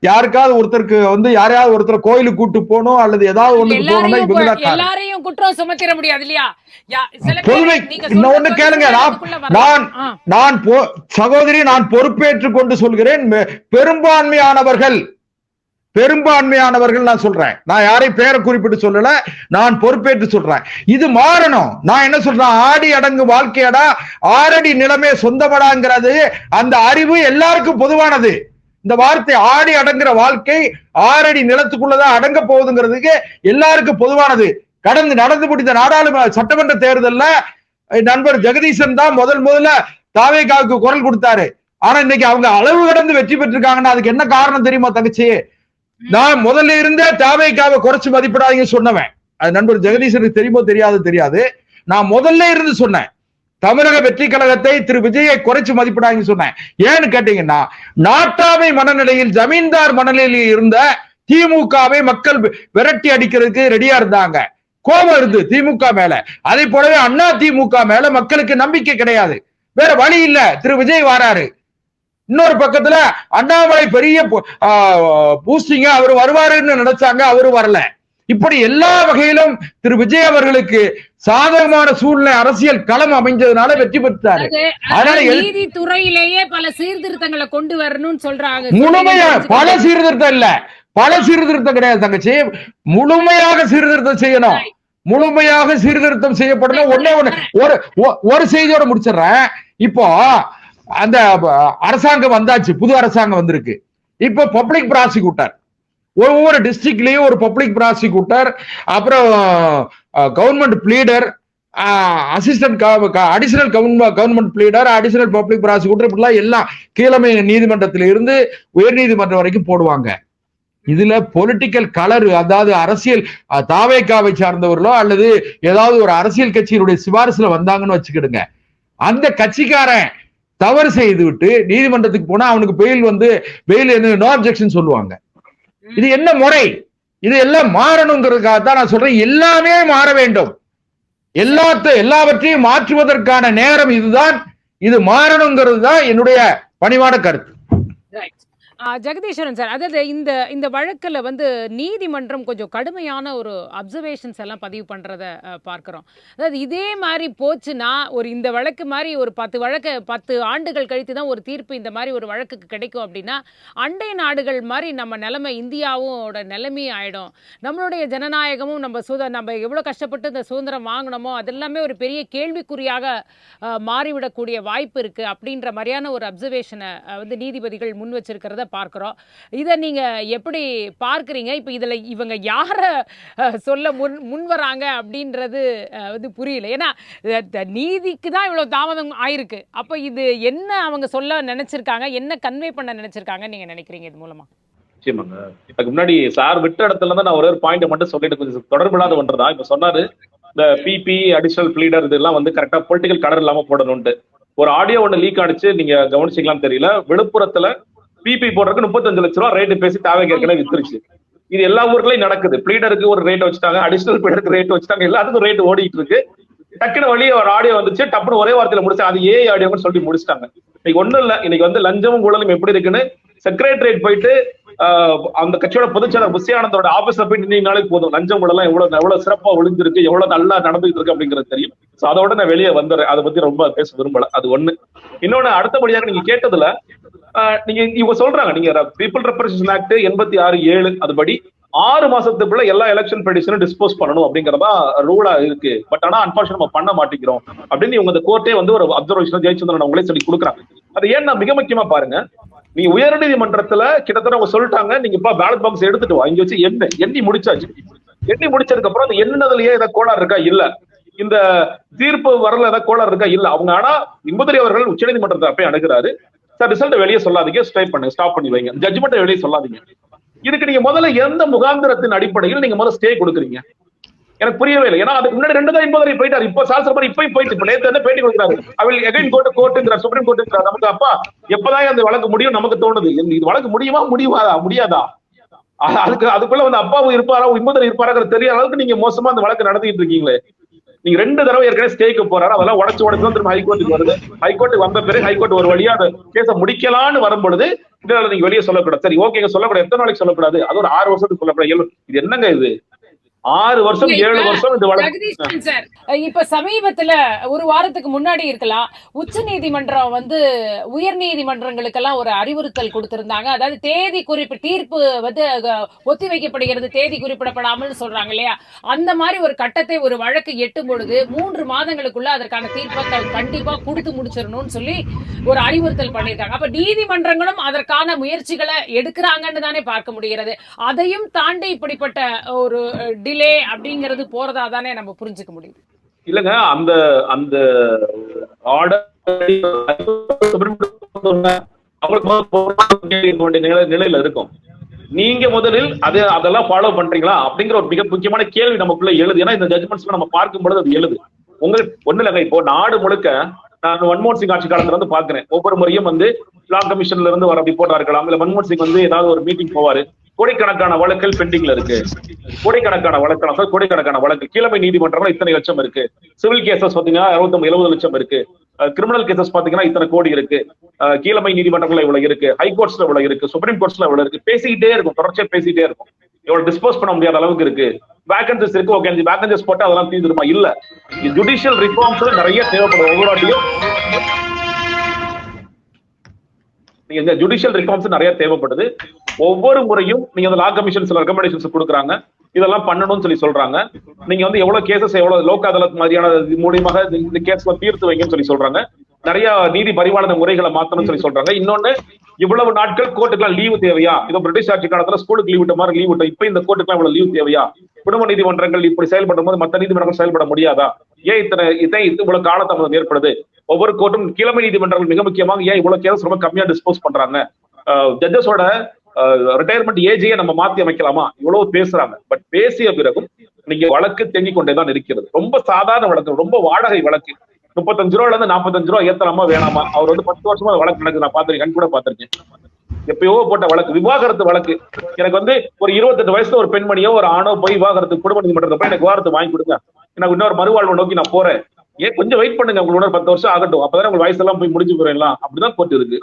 யாருக்காவது ஒருத்தருக்கு வந்து யாரையாவது ஒருத்தர் கோயிலுக்கு கூட்டு போகணும் அல்லது ஏதாவது ஒண்ணுக்கு போகணும்னா இவங்கதான் காரணம். எல்லாரையும் குற்றம் சுமத்திட முடியாது இல்லையா? பொதுவை இன்னொன்னு கேளுங்க, நான் சகோதரி நான் பொறுப்பேற்றுக் கொண்டு சொல்கிறேன். பெரும்பான்மையானவர்கள் நான் சொல்றேன், நான் யாரையும் பேரை குறிப்பிட்டு சொல்லல, நான் பொறுப்பேற்று சொல்றேன். இது மாறணும். நான் என்ன சொல்றேன், ஆடி அடங்கு வாழ்க்கையடா, ஆறடி நிலமே சொந்தமடாங்கிறது அந்த அறிவு எல்லாருக்கும் பொதுவானது. இந்த வார்த்தை ஆடி அடங்குற வாழ்க்கை 6 அடி நிலத்துக்குள்ளதான் அடங்க போகுதுங்கிறதுக்கு எல்லாருக்கும் பொதுவானது. நடந்து முடிந்த நாடாளுமன்ற சட்டமன்ற தேர்தல்ல நண்பர் ஜெகதீசன் தான் முதல்ல தாவேகாவுக்கு குரல் கொடுத்தாரு. ஆனா இன்னைக்கு அவங்க அளவு கடந்து வெற்றி பெற்றிருக்காங்கன்னா அதுக்கு என்ன காரணம் தெரியுமா தங்கச்சி? நான் முதல்ல இருந்தே தாவேகாவை குறைச்சு மதிப்பிடாதீங்க சொன்னவன். அது நண்பர் ஜெகதீசனுக்கு தெரியுமோ தெரியாது. நான் முதல்ல இருந்து சொன்னேன், தமிழக வெற்றி கழகத்தை திரு விஜயை குறைச்சு மதிப்பிடாங்க சொன்னேன். ஏன்னு கேட்டீங்கன்னா, நாட்டாமை மனநிலையில் ஜமீன்தார் மனநிலையில் இருந்த திமுகவை மக்கள் விரட்டி அடிக்கிறதுக்கு ரெடியா இருந்தாங்க. கோபம் இருந்து திமுக மேல. அதே போலவே அண்ணா திமுக மேல மக்களுக்கு நம்பிக்கை கிடையாது. வேற வழி இல்ல, திரு விஜய் வராரு. இன்னொரு பக்கத்துல அண்ணாமலை பெரிய பூஸ்டிங்க அவர் வருவாருன்னு நினைச்சாங்க, அவரு வரல. இப்படி எல்லா வகையிலும் திரு விஜய் அவர்களுக்கு சாதகமான சூழ்நிலை அரசியல் களம் அமைஞ்சதுனால வெற்றி பெற்றாரு. அதனால நீதித்துறையிலேயே பல சீர்திருத்தங்களை கொண்டு வரணும்னு சொல்றாங்க. முழுமையா பல சீர்திருத்தம் இல்ல, பல சீர்திருத்தம் கிடையாது தங்கச்சி. முழுமையாக சீர்திருத்தம் செய்யணும். முழுமையாக சீர்திருத்தம் செய்யப்படணும். ஒரு செய்தியோட முடிச்சிடுறேன். இப்போ அந்த அரசாங்கம் வந்தாச்சு, புது அரசாங்கம் வந்திருக்கு. இப்போ பப்ளிக் ப்ராசிக்யூட்டர், ஒவ்வொரு டிஸ்ட்ரிக்ட்லயும் ஒரு பப்ளிக் ப்ராசிக்யூட்டர், அப்புறம் government pleader, assistant additional government pleader, additional public prosecutor, இப்படிலாம் எல்லாம் கீழமை நீதிமன்றத்தில இருந்து உயர் நீதிமன்றம் வரைக்கும் போடுவாங்க. இதுல பொலிட்டிக்கல் கலர், அதாவது அரசியல் தாவேகாவை சார்ந்தவர்களோ அல்லது ஏதாவது ஒரு அரசியல் கட்சியினுடைய சிபாரிசுல வந்தாங்கன்னு வச்சுக்கிடுங்க, அந்த கட்சிக்காரன் தவறு செய்து விட்டு நீதிமன்றத்துக்கு போனா அவனுக்கு பெயில் நோ அப்ஜெக்ஷன் சொல்லுவாங்க. இது என்ன முறை? இது எல்லாம் மாறணுங்கிறதுக்காகத்தான் நான் சொல்றேன், எல்லாமே மாற வேண்டும். எல்லாவற்றையும் மாற்றுவதற்கான நேரம் இதுதான். இது மாறணுங்கிறது தான் என்னுடைய பணிவான கருத்து. ஜெகதீஸ்வரன் சார், அதாவது இந்த வழக்கில் நீதிமன்றம் கொஞ்சம் கடுமையான ஒரு அப்சர்வேஷன்ஸ் எல்லாம் பதிவு பண்ணுறத பார்க்குறோம். அதாவது இதே மாதிரி போச்சுன்னா இந்த வழக்கு மாதிரி ஒரு 10 ஆண்டுகள் கழித்து தான் ஒரு தீர்ப்பு இந்த மாதிரி ஒரு வழக்குக்கு கிடைக்கும் அப்படின்னா, அண்டை நாடுகள் மாதிரி நம்ம நிலைமை, இந்தியாவோட நிலைமையும் ஆகிடும். நம்மளுடைய ஜனநாயகமும் நம்ம எவ்வளோ கஷ்டப்பட்டு இந்த சுதந்திரம் வாங்கினோமோ அதெல்லாமே ஒரு பெரிய கேள்விக்குறியாக மாறிவிடக்கூடிய வாய்ப்பு இருக்குது அப்படின்ற மாதிரியான ஒரு அப்சர்வேஷனை நீதிபதிகள் முன் வச்சிருக்கிறத பார்க்கிறோம். இதை நீங்க எப்படி பார்க்கறீங்க? இப்ப இதுல இவங்க யார சொல்ல முன் வராங்க அப்படின்றது புரியல. ஏன்னா நீதிக்கு தான் இவ்வளவு தாமதம் ஆயிருக்கு. அப்ப இது என்ன அவங்க சொல்ல நினைச்சிருக்காங்க, என்ன கன்வே பண்ண நினைச்சிருக்காங்க நீங்க நினைக்கிறீங்க இது மூலமா? நிச்சயமாங்க. இதுக்கு முன்னாடி சார் விட்ட இடத்துல தான் நான் ஒரே ஒரு பாயிண்ட் மட்டும் சொல்லிட்டு கொஞ்சம் தொடர்பில்லாத ஒன்றுதான். இப்ப சொன்னாரு இந்த பிபி அடிஷனல் ப்ளீடர் இதெல்லாம் கரெக்டா பொலிட்டிக்கல் கலர் இல்லாம போடணும்ட்டு. ஒரு ஆடியோ ஒன்று லீக் ஆனிச்சு, நீங்க கவனிச்சிக்கலாம்னு தெரியல. விழுப்புரத்துல பிபி போடுறதுக்கு 35 லட்சம் ரூபாய் ரேட்டு பேசி தாவேகா ஏற்கனவே வித்துருச்சு. இது எல்லா ஊர்களையும் நடக்குது. ப்ளீடருக்கு ஒரு ரேட் வச்சுட்டாங்க, அடிஷனல் ப்ளீடருக்கு ரேட் வச்சுட்டாங்க, எல்லாத்துக்கும் ரேட் ஓடிட்டு இருக்கு. டக்குனு வழியே ஒரு ஆடியோ வந்துச்சு, டப்புனு ஒரே வார்த்தையில முடிச்சாங்க, அது ஏஐ ஆடியோன்னு சொல்லி முடிச்சிட்டாங்க. இன்னைக்கு ஒண்ணும் இல்ல, இன்னைக்கு லஞ்சமும் ஊழலும் எப்படி இருக்குன்னு செக்ரட்டரியேட் போயிட்டு அந்த கட்சியோட பொதுச்செயலர் புஷியானந்தோட ஆபீஸ்ல போய் நின்னீங்கனாலே போதும், லஞ்சம் ஊழலாம் எவ்வளவு சிறப்பா ஒளிஞ்சிருக்கு, எவ்வளவு நல்லா நடந்துட்டு இருக்கு அப்படிங்கிறது தெரியும். சோ அதோட நான் வெளியே வந்துடுறேன், அதை பத்தி ரொம்ப பேச விரும்பல. அது ஒண்ணு. இன்னொன்னு, அடுத்தபடியாக நீங்க கேட்டதுல நீங்க இவங்க சொல்றாங்க, நீங்க பீப்புள் ரெப்ரசன்டேஷன் ஆக்ட் 86(7) அதுபடி 6 மாசத்துக்குள்ள எல்லா எலெக்ஷன் பெடிஷனும் டிஸ்போஸ் பண்ணணும் அப்படிங்கறதா ரூலா இருக்கு. பட் ஆனா அன்பார்ச்சுனேட் நம்ம பண்ண மாட்டேங்கிறோம் அப்படின்னு இவங்க இந்த கோர்ட்டே ஒரு அப்சர்வேஷன் ஜெயச்சந்திரன் அவங்களே சொல்லி கொடுக்குறாங்க. அது ஏன்னா மிக முக்கியமா பாருங்க, நீங்க உயர்நீதிமன்றத்துல கிட்டத்தட்ட அவங்க சொல்லிட்டாங்க, நீங்க இப்ப பேலட் பாக்ஸ் எடுத்துட்டு வா, இங்க வச்சு எண்ணி முடிச்சாச்சு. எண்ணி முடிச்சதுக்கு அப்புறம் அந்த எண்ணுனதுலயே ஏதாவது கோளாறு இருக்கா? இல்ல. இந்த தீர்ப்பு வரல ஏதாவது கோளாறு இருக்கா? இல்ல. அவங்க ஆனா இன்பதுரை அவர்கள் உச்சநீதிமன்றத்தை அப்பயே அணுகிறாரு, சார் ரிசல்ட் வெளியே சொல்லாதீங்க, ஸ்டாப் பண்ணி வைங்க, ஜட்ஜ்மெண்ட் வெளியே சொல்லாதீங்க. இதுக்கு நீங்க முதல்ல எந்த முகாந்திரத்தின் அடிப்படையில் நீங்க முதல்ல ஸ்டே கொடுக்குறீங்க? எனக்கு புரியவே இல்லை. ஏன்னா அதுக்கு முன்னாடி 2 தான் இன்பதுரை போயிட்டாரு, இப்போ சால்சபர் இப்பயும் போயிட்டு, இப்ப நேற்று என்ன பேட்டி கொடுக்குறாரு, அவள் எகைன் கோர்ட்டுங்கிறார், சுப்ரீம் கோர்ட்டுங்கிறார். நமக்கு அப்பா எப்பதான் அந்த வழக்கு முடியும் நமக்கு தோணுது. இது வழக்கு முடியாதா? அதுக்குள்ள அப்பாவும் இருப்பாரா, இன்பதுரை இருப்பாராங்கிறது தெரியாத அளவுக்கு நீங்க மோசமா அந்த வழக்கு நடத்திட்டு இருக்கீங்களே. நீங்க 2 தடவை ஏற்கனவே ஸ்டேக்கு போறாரு, அதெல்லாம் உடச்சு தான் திரும்ப ஹைகோர்ட்டுக்கு வருது. ஹைகோர்ட்டுக்கு வந்த பிறகு ஹைகோர்ட் ஒரு வழியா அந்த கேஸை முடிக்கலான்னு வரும்பொழுது இதனால நீங்க வெளியே சொல்லக்கூடாது. சரி ஓகேங்க, சொல்லக்கூடாது. எத்தனை நாளைக்கு சொல்லக்கூடாது? அது ஒரு 6 வருஷத்துக்கு சொல்லக்கூடாது. இது என்னங்க இது? 6 வருஷம் 7 வருஷம் இந்த ஜெகதீஷன் சார், இப்ப சமீபத்துல ஒரு வாரத்துக்கு முன்னாடி இருக்கலாம், உச்ச நீதிமன்றம் வந்து உயர் நீதிமன்றங்களுக்கெல்லாம் ஒரு அறிவுறுத்தல் கொடுத்திருந்தாங்க. அதாவது தேதி குறிப்பிட்ட தீர்ப்பு வந்து ஒத்திவைக்கப்படுகிறது, தேதி குறிப்பிடப்படாமல் சொல்றாங்க இல்லையா? அந்த மாதிரி ஒரு கட்டத்தை ஒரு வழக்கு எட்டும் பொழுது 3 மாதங்களுக்குள்ள அதற்கான தீர்ப்பை கண்டிப்பா கொடுத்து முடிச்சிடணும்னு சொல்லி ஒரு அறிவுறுத்தல் பண்ணியிருக்காங்க. அப்ப நீதிமன்றங்களும் அதற்கான முயற்சிகளை எடுக்கிறாங்கன்னு தானே பார்க்க முடிகிறது. அதையும் தாண்டி இப்படிப்பட்ட ஒரு டிலே அப்படிங்கிறது போறதா தானே நம்ம புரிஞ்சுக்க முடியுது. இல்லங்க, அந்த அந்த ஆர்டர் நிலையில இருக்கும். நீங்க முதலில் அதெல்லாம் ஃபாலோ பண்றீங்களா அப்படிங்கிற ஒரு மிக முக்கியமான கேள்வி நமக்குள்ள எழுது. ஏன்னா இந்த ஜட்ஜ்மெண்ட்ஸ் நம்ம பார்க்கும் பொழுது அது எழுது. உங்களுக்கு ஒண்ணு இல்லைங்க, இப்போ நாடு முழுக்க நான் மன்மோகன் சிங் ஆட்சி காலத்துல வந்து பாக்குறேன். ஒவ்வொரு முறையும் வந்து லா கமிஷன்ல இருந்து வர ரிப்போர்ட்டா இருக்கலாம், இல்ல மன்மோகன் சிங் வந்து ஏதாவது ஒரு மீட்டிங் போவாரு, கோடிக்கணக்கான வழக்குகள் பெண்டிங்ல இருக்கு. கோடிக்கணக்கான வழக்கு கீழமை நீதிமன்றங்கள் இத்தனை லட்சம் இருக்கு. சிவில் கேசஸ் பாத்தீங்கன்னா 69-70 லட்சம் இருக்கு. கிரிமினல் கேசஸ் பாத்தீங்கன்னா இத்தனை கோடி இருக்கு. கீழமை நீதிமன்றங்கள்ல இவ்வளவு இருக்கு, ஹைகோர்ட்ஸ்ல இவ்வளவு இருக்கு, சுப்ரீம் கோர்ட்ஸ்ல இவ்வளவு இருக்கு. பேசிக்கிட்டே இருக்கும், தொடர்ச்சியா பேசிட்டே இருக்கும். இவ்வளவு டிஸ்போஸ் பண்ண முடியாத அளவுக்கு இருக்கு. வேகன்சிஸ் இருக்கு, ஓகே, வேகன்சிஸ் போட்டு அதெல்லாம் தீர்ந்துருமா? இல்ல. ஜுடிஷியல் ரிஃபார்ம்ஸ் நிறைய தேவைப்படும். ஒவ்வொரு வாட்டியும் நீங்க ஜுடிஷியல் ரிஃபார்ம்ஸ் நிறைய தேவைப்படுது. ஒவ்வொரு முறையும் நீங்க லா கமிஷன் சில ரெக்கமெண்டேஷன்ஸ் கொடுக்குறாங்க, இதெல்லாம் பண்ணணும்னு சொல்லி சொல்றாங்க. நீங்க வந்து எவ்வளவு கேசஸ், எவ்வளவு லோக் அதாலத் மாதிரியான மூலியமாக இந்த கேஸ்ல தீர்த்து வைங்கன்னு சொல்லி சொல்றாங்க. நிறைய நீதி பரிமாண முறைகளை மாத்தணும்னு சொல்லி சொல்றாங்க. இன்னொன்னு, இவ்வளவு நாட்கள் கோர்ட்டுக்குலாம் லீவு தேவையா? இதோ பிரிட்டிஷ் ஆட்சி காலத்துல ஸ்கூலுக்கு லீவ் விட்ட மாதிரி லீவ் விட்டோம், இப்ப இந்த கோர்ட்டுக்குலாம் இவ்வளவு லீவ் தேவையா? குடும்ப நீதிமன்றங்கள் இப்படி செயல்படும் போது மற்ற நீதிமன்றங்கள் செயல்பட முடியாதா? ஏன் இவ்வளவு காலதாமதம் ஏற்படுது? ஒவ்வொரு கோர்ட்டும் கீழமை நீதிமன்றங்கள் மிக முக்கியமாக ஏன் இவ்வளவு கேஸ் ரொம்ப கம்மியா டிஸ்போஸ் பண்றாங்க? ஜட்ஜஸோட ரிட்டையர்மெண்ட் ஏஜையே நம்ம மாத்தி அமைக்கலாமா? இவ்வளவு பேசுறாங்க. பட் பேசிய பிறகும் நீங்க வழக்கு தேங்கிக் கொண்டேதான் இருக்கிறது. ரொம்ப சாதாரண வழக்கு, ரொம்ப வாடகை வழக்கு. 35 ரூபாயில இருந்து 45 ரூபாய் ஏத்தலாமா வேணாமா? அவர் வந்து 10 வருஷமா வழக்கு நடக்குது, நான் பாத்திருக்கேன், கண் கூட பாத்திருக்கேன். எப்பயோ போட்ட வழக்கு, விவாகரத்து வழக்கு. எனக்கு வந்து ஒரு 28 வயசுல ஒரு பெண்மணியோ ஒரு ஆணோ போய் விவாகரத்து குடும்ப நீதிமன்றத்தை போய் எனக்கு விவாகரத்து வாங்கி கொடுங்க, எனக்கு இன்னொரு மறுவாழ்வு நோக்கி நான் போறேன், ஏன் கொஞ்சம் வெயிட் பண்ணுங்க, உங்களுக்கு 10 வருஷம் ஆகட்டும், அப்பதான் உங்க வயசெல்லாம் போய் முடிஞ்சு போயிடலாம், அப்படிதான் கோர்ட் இருக்கு.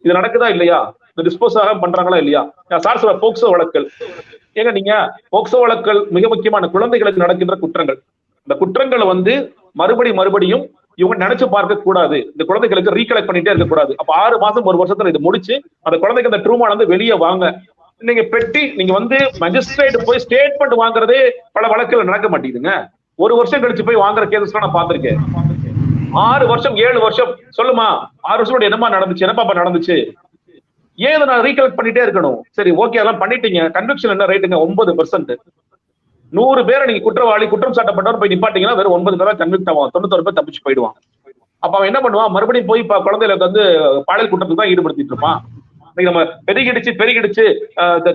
இது நடக்குதா இல்லையா? இந்த டிஸ்போஸ் ஆக பண்றாங்களா இல்லையா? சார் சொல்ல போக்சோ வழக்குகள், ஏங்க நீங்க போக்சோ வழக்குகள் மிக முக்கியமான குழந்தைகளுக்கு நடக்கின்ற குற்றங்கள். இந்த குற்றங்களை வந்து மறுபடியும் இவங்க நினைச்சு பார்க்க கூடாது. இந்த குழந்தைகளுக்கு ரீகலெக்ட் பண்ணிட்டே இருக்க கூடாது. அப்ப 6 மாசம் 1 வருஷத்துல இது முடிச்சு அந்த குழந்தைக்கு அந்த ட்ரூமால இருந்து வெளியே வாங்க. நீங்க நீங்க வந்து மஜிஸ்ட்ரேட் போய் ஸ்டேட்மெண்ட் வாங்குறதே பல வழக்குகள் நடக்க மாட்டேங்குதுங்க. 1 வருஷம் கழிச்சு போய் வாங்குற கேசஸ் நான் பாத்திருக்கேன். 6 வருஷம் 7 வருஷம் சொல்லுமா, 6 வருஷம் என்னமா நடந்துச்சு, என்னப்பா நடந்துச்சு, ஏன் நான் ரீகலெக்ட் பண்ணிட்டே இருக்கணும்? சரி ஓகே, அதெல்லாம் பண்ணிட்டீங்க, கன்விக்ஷன் என்ன ரேட்டுங்க? 9%. 100 பேரை நீங்க குற்றவாளி குற்றம் சாட்டப்பட்டவர் போய் நிப்பாட்டீங்கன்னா வெறும் 9 பேர் கன்விக்ட் ஆகும், 91 பேர் தப்பிச்சு போயிடுவான். அப்ப அவன் என்ன பண்ணுவான்? மறுபடியும் போய் குழந்தைகளுக்கு வந்து பாலியல் குற்றத்துக்கு தான் ஈடுபடுத்திட்டு இருப்பான். நம்ம பெருகிடுச்சு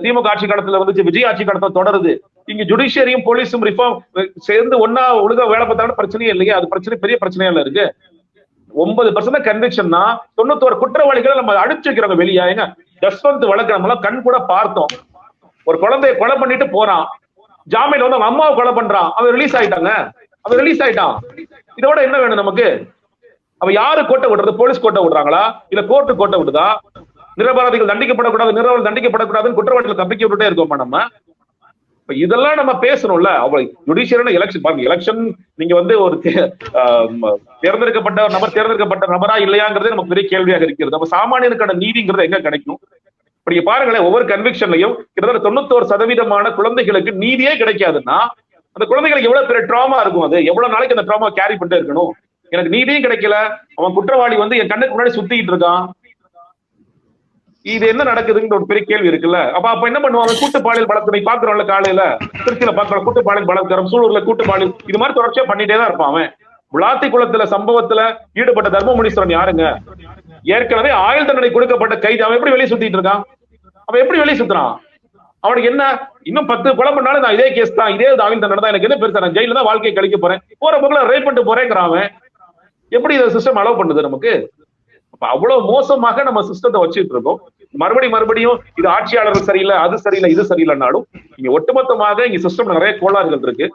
திமுக ஆட்சி காலத்துல வந்துச்சு, விஜய் ஆட்சி காலத்துல தொடருது. இங்க ஜுடிஷியரியும் போலீஸும் ரிஃபார்ம் சேர்ந்து ஒன்னா ஒழுங்கா வேலை பார்த்தாலும் பிரச்சனையே இல்லையா? அது பிரச்சனை, பெரிய பிரச்சனையா இல்ல இருக்கு. 9% கன்விக்ஷன்னா 91 குற்றவாளிகளை நம்ம அடிச்சு வைக்கிறோம் வெளியா. ஏங்க ஜஸ்வந்த் வழக்கு நம்ம கண் கூட பார்த்தோம். ஒரு குழந்தைய கொலை பண்ணிட்டு போறான், ஜாமீன் வந்து அவன் அம்மாவை கொலை பண்றான், அவன் ரிலீஸ் ஆயிட்டான். இதோட என்ன வேணும் நமக்கு? அவ யாரு கோட்டை விடுறது? போலீஸ் கோட்டை விடுறாங்களா, இல்ல கோர்ட்டு கோட்டை விடுதா? நிரபராதிகள் தண்டிக்கப்படக்கூடாதுன்னு குற்றவாளிகள் தப்பிக்க விட்டுட்டே இருக்கோமா நம்ம? இதெல்லாம் நம்ம பேசணும்ல. அவ்வளவு ஜுடிஷியரான எலெக்ஷன் நீங்க வந்து ஒரு தேர்ந்தெடுக்கப்பட்ட நபரா இல்லையாங்கிறது நமக்கு பெரிய கேள்வியாக இருக்கிறது. நம்ம சாமானியனுக்கான நீதிங்கிறது எங்க கிடைக்கும்? இப்படி பாருங்களேன், ஒவ்வொரு கன்விக்ஷன்லையும் கிட்டத்தட்ட 91% குழந்தைகளுக்கு நீதியே கிடைக்காதுன்னா அந்த குழந்தைகளுக்கு எவ்வளவு பெரிய ட்ராமா இருக்கும்? அது எவ்வளவு நாளைக்கு அந்த ட்ராமா கேரி பண்ணிட்டே இருக்கணும்? எனக்கு நீதியும் கிடைக்கல, அவன் குற்றவாளி வந்து என் கண்ணுக்கு முன்னாடி சுத்திக்கிட்டு இருக்கான், இது என்ன நடக்குதுங்கிற ஒரு பெரிய கேள்வி இருக்குல்ல. அப்ப என்ன பண்ணுவாங்க? கூட்டு பாலியல் பலாத்காரம் பாக்குறோம்ல, காலையில திருச்சியில பாக்குறோம், கூட்டு பாலியல் பலாத்காரம், சூலூர்ல கூட்டு பாலியல், இது மாதிரி தொடர்ச்சியா பண்ணிட்டே தான் இருப்பான் அவன். விளாத்திக்குளத்துல சம்பவத்துல ஈடுபட்ட தர்மமுனீஸ்வரன் யாருங்க? ஏற்கனவே ஆயுள் தண்டனை கொடுக்கப்பட்ட கைதி. அவன் எப்படி வெளியே சுத்திட்டு இருக்கான்? அவன் எப்படி வெளியே சுத்துறான்? அவனுக்கு என்ன, இன்னும் 10 கொலை பண்ணாலும் நான் இதே கேஸ் தான், இதே ஆயுள் தண்டனை தான், எனக்கு என்ன பெருசா, நான் ஜெயில தான் வாழ்க்கையை கழிக்க போறேன், போற போக்குல ரேப் பண்ணிட்டு போறேங்கிறான் அவன். எப்படி இந்த சிஸ்டம் அலோவ் பண்ணுது நமக்கு? அவ்வளவு மோசமாக நம்ம சிஸ்டத்தை வச்சுட்டு இருக்கோம். மறுபடியும் இது ஆட்சியாளர்கள் சரியில்லை, அது சரியில்லை, இது சரியில்லைன்னாலும் இங்க ஒட்டுமொத்தமாக இங்க சிஸ்டம் நிறைய கோளாறுகள் இருக்கு.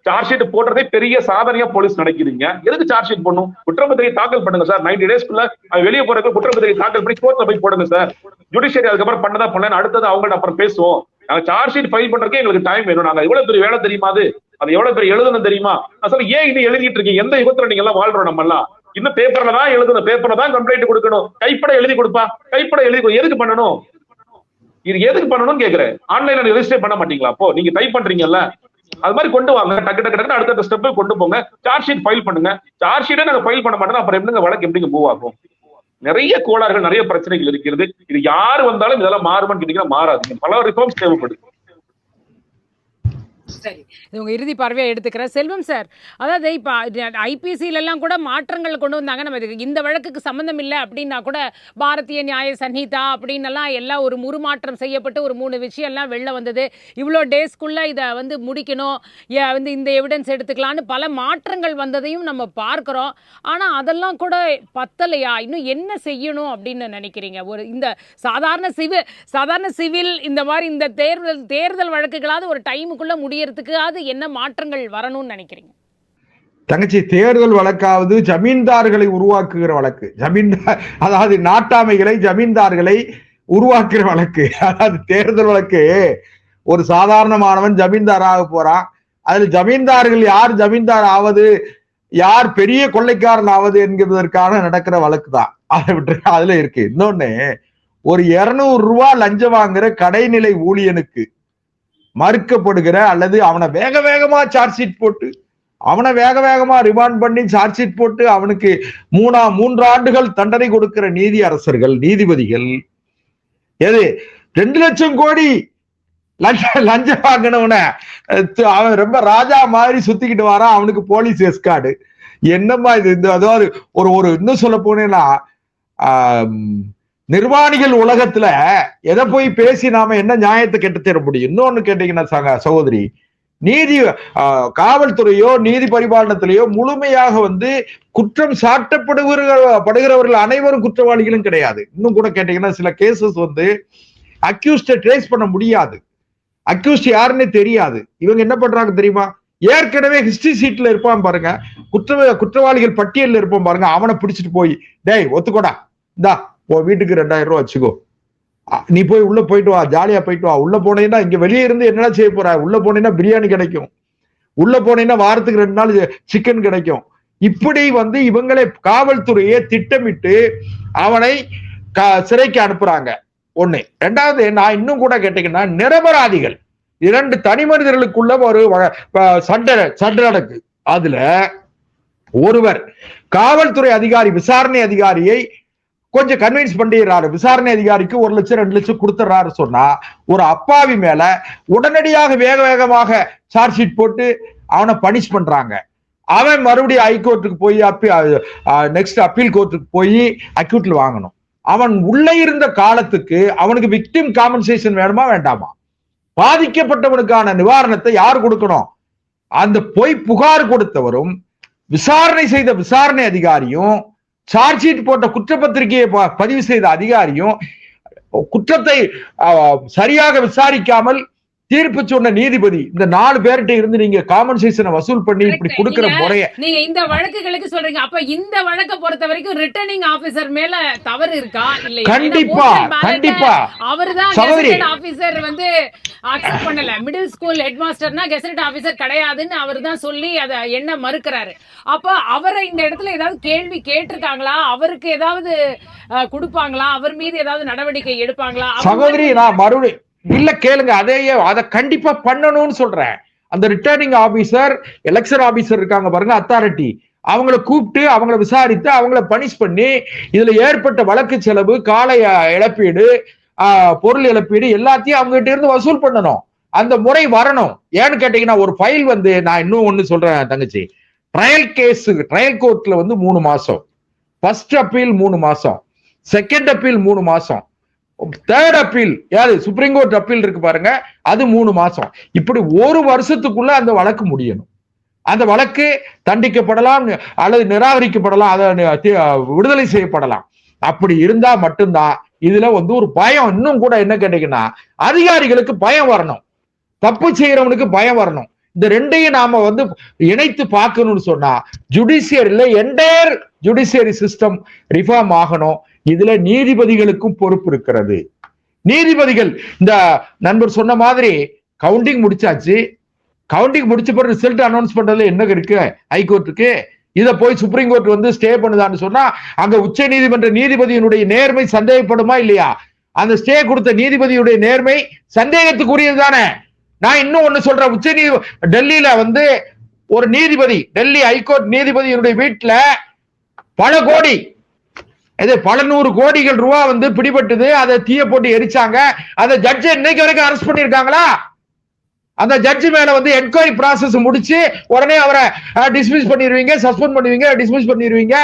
சார்ஜ் ஷீட் போடுறதே பெரிய சாதனையா போலீஸ் நினைக்கிறீங்க. எதுக்கு சார்ஜ் ஷீட் பண்ணும்? குற்றப்பத்திரிகை தாக்கல் பண்ணுங்க சார். 90 டேஸ்க்குள்ள வெளியே போறதுக்கு குற்றப்பத்திரிகை தாக்கல் பண்ணி கோர்ட்ல போய் போடுங்க சார். ஜுடிஷியரி அதுக்கப்புறம் பண்ணதா பண்ணல, அடுத்தது அவங்கள்ட்ட அப்புறம் பேசுவோம். நாங்க சார்ஜ் ஷீட் ஃபைல் பண்றதுக்கு எங்களுக்கு டைம் வேணும். நாங்க எவ்வளவு பெரிய வேலை தெரியுமா, அது எவ்வளவு பெரிய எழுதணும் தெரியுமா? நான் சொல்ல ஏன் இது எழுதிட்டு இருக்கீங்க? எந்த யுகத்துல நீங்க எல்லாம் வாழ்றோம்? நம்ம எல்லாம் இன்னும் பேப்பர்ல தான் எழுதணும், பேப்பர்ல தான் கம்ப்ளைண்ட் கொடுக்கணும். கைப்பட எழுதி கொடுப்பா, கைப்பட எழுதி எதுக்கு பண்ணணும்? இது எதுக்கு பண்ணணும்னு கேக்குறேன். ஆன்லைன்ல ரெஜிஸ்டர் பண்ண மாட்டீங்களா? அப்போ நீங்க டைப் பண்றீங்கல்ல, அது மாதிரி கொண்டு வாங்க. டக்கு டக்கு டக்கு அடுத்த ஸ்டெப் கொண்டு போங்க. சார்ஜ் ஷீட் ஃபைல் பண்ணுங்க. சார்ஜ் ஷீட்டே நாங்க ஃபைல் பண்ண மாட்டோம், அப்புறம் எப்படிங்க வழக்கு எப்படிங்க மூவ் ஆகும்? நிறைய கோளாறுகள், நிறைய பிரச்சனைகள் இருக்கிறது. இது யாரு வந்தாலும் இதெல்லாம் மாறுமான்னு கேட்டீங்கன்னா மாறாது. பல ரிஃபார்ம்ஸ் தேவைப்படுது. சரி, இது உங்க இறுதி பார்வையா எடுத்துக்கிறேன். செல்வம் சார், அதாவது இப்ப ஐபிசில எல்லாம் கூட மாற்றங்கள் கொண்டு வந்தாங்க. நம்ம இந்த வழக்குக்கு சம்பந்தம் இல்லை அப்படின்னா கூட பாரதிய நியாய சன்ஹிதா அப்படின்னு எல்லாம் எல்லாம் ஒரு உருமாற்றம் செய்யப்பட்டு ஒரு 3 விஷயம் எல்லாம் வெளில வந்தது. இவ்வளோ டேஸ்க்குள்ள இதை வந்து முடிக்கணும், வந்து இந்த எவிடன்ஸ் எடுத்துக்கலான்னு பல மாற்றங்கள் வந்ததையும் நம்ம பார்க்கிறோம். ஆனா அதெல்லாம் கூட பத்தலையா? இன்னும் என்ன செய்யணும் அப்படின்னு நினைக்கிறீங்க? ஒரு இந்த சாதாரண சிவில் இந்த மாதிரி இந்த தேர்தல் வழக்குகளாவது ஒரு டைமுக்குள்ள முடியறதுக்கு அது என்ன மாற்றங்கள் வரணும்னு நினைக்கிறீங்க? தங்கச்சி, தேர்தல் வழக்காவது ஜமீன்தார்களை உருவாக்குகிற வழக்கு. அதாவது நாட்டாமைகளை ஜமீன்தார்களை உருவாக்குற வழக்கு. அதாவது தேர்தல் வழக்கு ஒரு சாதாரணமானவன் ஜமீன்தாராக போறான். அதுல ஜமீன்தார்கள் யார் ஜமீன்தார் ஆவது, யார் பெரிய கொள்ளைக்காரன் ஆவது என்கிறதற்கான நடக்கிற வழக்கு தான். அதை விட்டு அதுல இருக்கு. இன்னொன்னு, ஒரு 200 ரூபாய் லஞ்சம் வாங்குற கடைநிலை ஊழியனுக்கு மறுக்கப்படுகிற அல்லது அவனை வேக வேகமா சார்ஜ் ஷீட் போட்டு அவனை வேக வேகமா ரிமாண்ட் பண்ணி சார்ஜ் ஷீட் போட்டு அவனுக்கு 3 ஆண்டுகள் தண்டனை கொடுக்கிற நீதி அரசர்கள், நீதிபதிகள், எது 2 லட்சம் கோடி லஞ்சம் வாங்கினவன அவன் ரொம்ப ராஜா மாதிரி சுத்திக்கிட்டு வரான், அவனுக்கு போலீஸ் எஸ்கார்டு. என்னம்மா இது? இந்த அதாவது ஒரு இன்னும் சொல்ல போனேன்னா, நிர்வாணிகள் உலகத்துல எதை போய் பேசி நாம என்ன நியாயத்தை கெட்டு தர முடியும்? இன்னொன்னு கேட்டீங்கன்னா சகோதரி, நீதி காவல்துறையோ நீதி பரிபாலனத்திலேயோ முழுமையாக வந்து குற்றம் சாட்டப்படுகிறவர்கள் அனைவரும் குற்றவாளிகளும் கிடையாது. இன்னும் கூட கேட்டீங்கன்னா சில கேசஸ் வந்து அக்யூஸ்ட ட்ரேஸ் பண்ண முடியாது. அக்யூஸ்ட் யாருன்னு தெரியாது. இவங்க என்ன பண்றாங்க தெரியுமா? ஏற்கனவே ஹிஸ்டரி சீட்ல இருப்பான் பாருங்க, குற்றவாளிகள் பட்டியலில் இருப்பான் பாருங்க, அவனை பிடிச்சிட்டு போய் டேய் ஒத்துக்கோடா, இந்தா வீட்டுக்கு 2000 ரூபாய் வச்சுக்கோ, நீ போய் உள்ள போயிட்டு வா, ஜாலியா போயிட்டு வா. உள்ள போனீங்கன்னா இங்க வெளியே இருந்து என்னடா செய்ய போற? உள்ள போனீங்கன்னா பிரியாணி கிடைக்கும், உள்ள போனீங்கன்னா வாரத்துக்கு 2 நாள் சிக்கன் கிடைக்கும். இப்படி வந்து இவங்களே காவல்துறையை திட்டமிட்டு அவனை சிறைக்கு அனுப்புறாங்க. ஒண்ணு. 2வது, நான் இன்னும் கூட கேட்டீங்கன்னா, நிரபராதிகள் 2 தனி மனிதர்களுக்குள்ள ஒரு சண்டை நடக்கு. அதுல ஒருவர் காவல்துறை அதிகாரி விசாரணை அதிகாரியை கொஞ்சம் கன்வின்ஸ் பண்ணிடுறாரு, விசாரணை அதிகாரிக்கு 1 லட்சம் 2 லட்சம் கொடுத்துறாரு சொன்னா, ஒரு அப்பாவி மேல உடனடியாக வேக வேகமாக சார்ஜ் ஷீட் போட்டு அவனை பனிஷ் பண்றாங்க. அவன் மறுபடியும் ஹைகோர்ட்டுக்கு போய் நெக்ஸ்ட் அப்பீல் கோர்ட்டுக்கு போய் அக்யூட்ல வாங்கணும். அவன் உள்ள இருந்த காலத்துக்கு அவனுக்கு விக்டிம் காம்பன்சேஷன் வேணுமா வேண்டாமா? பாதிக்கப்பட்டவனுக்கான நிவாரணத்தை யார் கொடுக்கணும்? அந்த பொய் புகார் கொடுத்தவரும் விசாரணை செய்த விசாரணை அதிகாரியும் சார்ஜ் ஷீட் போட்ட குற்றப்பத்திரிகையை பதிவு செய்த அதிகாரியும் குற்றத்தை சரியாக விசாரிக்காமல் தீர்ப்பு சொன்ன நீதிபதி, இந்த 4 பேர்கிட்ட இருந்து நீங்க காம்பன்சேஷனை வசூல் பண்ணி இப்படி கொடுக்கிற முறைய நீங்க இந்த வழக்குகளுக்கு சொல்றீங்க. அப்ப இந்த வழக்கை பொறுத்த வரைக்கும் ரிட்டர்னிங் ஆபீசர் மேல தவறு இருக்கா இல்லையா? கண்டிப்பா அவர்தான் ஆபீசர் வந்து அக்செப்ட் பண்ணல. மிடில் ஸ்கூல் ஹெட் மாஸ்டர்னா கெசட் ஆபீசர் கிடையாதுன்னு அவர் தான் சொல்லி அதை என்ன மறுக்கிறாரு. அப்ப அவரை இந்த இடத்துல ஏதாவது கேள்வி கேட்டிருக்காங்களா? அவருக்கு ஏதாவது கொடுப்பாங்களா? அவர் மீது ஏதாவது நடவடிக்கை எடுப்பாங்களா? சகோதரி, நான் மறுபடியும் இல்ல கேளுங்க, அதை கண்டிப்பா பண்ணணும்னு சொல்றேன். அந்த ரிட்டர்னிங் ஆபீசர், எலெக்ஷன் ஆபீசர் இருக்காங்க பாருங்க, அத்தாரிட்டி, அவங்கள கூப்பிட்டு அவங்கள விசாரித்து அவங்கள பனிஷ் பண்ணி இதுல ஏற்பட்ட வழக்கு செலவு, கால இழப்பீடு, பொருள் இழப்பீடு எல்லாத்தையும் அவங்க கிட்ட இருந்து வசூல் பண்ணணும். அந்த முறை வரணும். ஏன்னு கேட்டீங்கன்னா, ஒரு ஃபைல் வந்து நான் இன்னும் ஒண்ணு சொல்றேன் தங்கச்சி, ட்ரையல் கோர்ட்ல வந்து 3 மாசம், ஃபர்ஸ்ட் அப்பீல் 3 மாசம், செகண்ட் அப்பீல் 3 மாசம், தேர்ட் அப்பீல் யாரு சுப்ரீம் கோர்ட் அப்பீல் இருக்கு பாருங்க, அது 3 மாசம். இப்படி 1 வருஷத்துக்குள்ள அந்த வழக்கு முடியணும். அந்த வழக்கு தண்டிக்கப்படலாம் அல்லது நிராகரிக்கப்படலாம், அதை விடுதலை செய்யப்படலாம். அப்படி இருந்தா மட்டும்தான் இதுல வந்து ஒரு பயம். இன்னும் கூட என்ன கேட்டீங்கன்னா, அதிகாரிகளுக்கு பயம் வரணும், தப்பு செய்யறவனுக்கு பயம் வரணும். இந்த ரெண்டையும் நாம வந்து இணைத்து பார்க்கணும்னு சொன்னா ஜுடிஷியரியில என்டையர் ஜுடிஷியரி சிஸ்டம் ரிஃபார்ம் ஆகணும். இதுல நீதிபதிகளுக்கும் பொறுப்பு இருக்கிறது. நீதிபதிகள் இந்த நண்பர் சொன்ன மாதிரி கவுண்டிங் முடிச்சாச்சு. கவுண்டிங் முடிச்ச பிறகு ரிசல்ட் அனௌன்ஸ் பண்றதுல என்ன இருக்கு ஹைகோர்ட்டுக்கு? இதை போய் சுப்ரீம் கோர்ட் வந்து ஸ்டே பண்ணுதான்னு சொன்னா அங்க உச்ச நீதிமன்ற நீதிபதியினுடைய நேர்மை சந்தேகப்படுமா இல்லையா? அந்த ஸ்டே கொடுத்த நீதிபதியுடைய நேர்மை சந்தேகத்துக்குரியது தானே. நான் இன்னும் ஒண்ணு சொல்றேன். டெல்லியில வந்து ஒரு நீதிபதி, டெல்லி ஹைகோர்ட் நீதிபதியினுடைய வீட்டுல பல கோடி, பல 100 கோடிகள் ரூபா வந்து பிடிபட்டது. அதை தீய போட்டு எரிச்சாங்க. அந்த ஜட்ஜை இன்னைக்கு வரைக்கும் அரெஸ்ட் பண்ணிருக்காங்களா? அந்த ஜட்ஜி மேல வந்து என்கொயரி ப்ராசஸ் முடிச்சு உடனே அவரை டிஸ்மிஸ் பண்ணிடுவீங்க, சஸ்பெண்ட் பண்ணுவீங்க, டிஸ்மிஸ் பண்ணிடுவீங்க,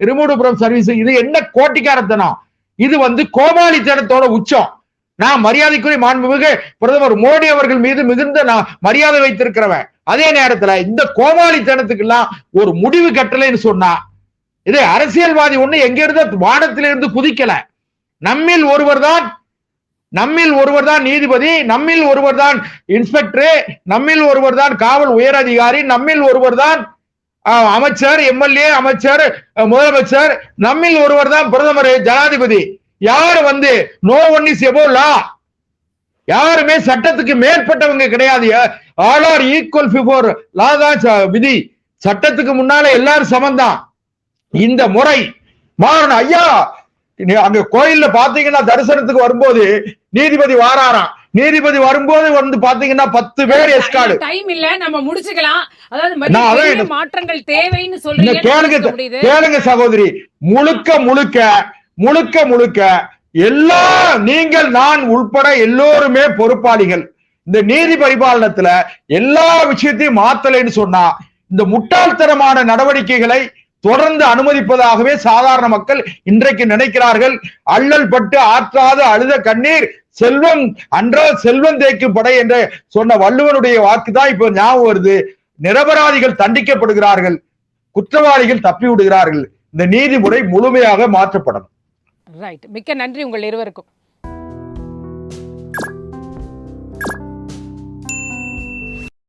ரிமூவ் ஃப்ரம் சர்வீஸ். இது என்ன கோட்டிக்காரத்தனம்? இது வந்து கோமாளித்தனத்தோட உச்சம். நான் மரியாதைக்குரிய மாண்புமிகு பிரதமர் மோடி அவர்கள் மீது மிகுந்த நான் மரியாதை வைத்திருக்கிறவன். அதே நேரத்துல இந்த கோமாளித்தனத்துக்கு எல்லாம் ஒரு முடிவு கட்டலைன்னு சொன்னா, இது அரசியல்வாதி ஒண்ணு எங்க இருந்து வானத்திலிருந்து குதிக்கல. நம்மில் ஒருவர் தான் நீதிபதி, நம்மில் ஒருவர் தான் இன்ஸ்பெக்டர், நம்மில் ஒருவர் தான் காவல் உயர் அதிகாரி, நம்மில் ஒருவர் தான் அமைச்சர், எம்எல்ஏ, அமைச்சர், முதலமைச்சர், நம்மில் ஒருவர் தான் பிரதமர், ஜனாதிபதி. யாரு வந்து no one is above law. யாருமே சட்டத்துக்கு மேற்பட்டவங்க கிடையாது. All are equal before law தான் விதி. சட்டத்துக்கு முன்னால எல்லாரும் சமந்தான். இந்த முறை மாறணும். ஐயா, அங்க கோயில்ல பாத்தீங்கன்னா தரிசனத்துக்கு வரும்போது நீதிபதி வாராராம். நீதிபதி வரும்போது வந்து பாத்தீங்கன்னா 10 பேர் எஸ்கார்டு. டைம் இல்ல, நம்ம முடிச்சுக்கலாம். அதாவது மாற்றங்கள் தேவைன்னு சொல்றீங்க. கேளுங்க சகோதரி, முழுக்க எல்லா நீங்கள் நான் உள்பட எல்லோருமே பொறுப்பாளிகள். இந்த நீதி பரிபாலனத்துல எல்லா விஷயத்தையும் மாத்தலைன்னு சொன்னா இந்த முட்டாள்தனமான நடவடிக்கைகளை தொடர்ந்து அனுமதிப்பதாகவே சாதாரண மக்கள் இன்றைக்கு நினைக்கிறார்கள். அல்லல் பட்டு ஆற்றாத அழுத கண்ணீர் செல்வம் அன்றால் செல்வம் தேய்க்கும் படை என்று சொன்ன வள்ளுவனுடைய வாக்குதான் இப்ப ஞாபகம் வருது. நிரபராதிகள் தண்டிக்கப்படுகிறார்கள், குற்றவாளிகள் தப்பி விடுகிறார்கள். இந்த நீதிமுறை முழுமையாக மாற்றப்படும். ரைட். மிக்க நன்றி உங்கள் இருவருக்கும்.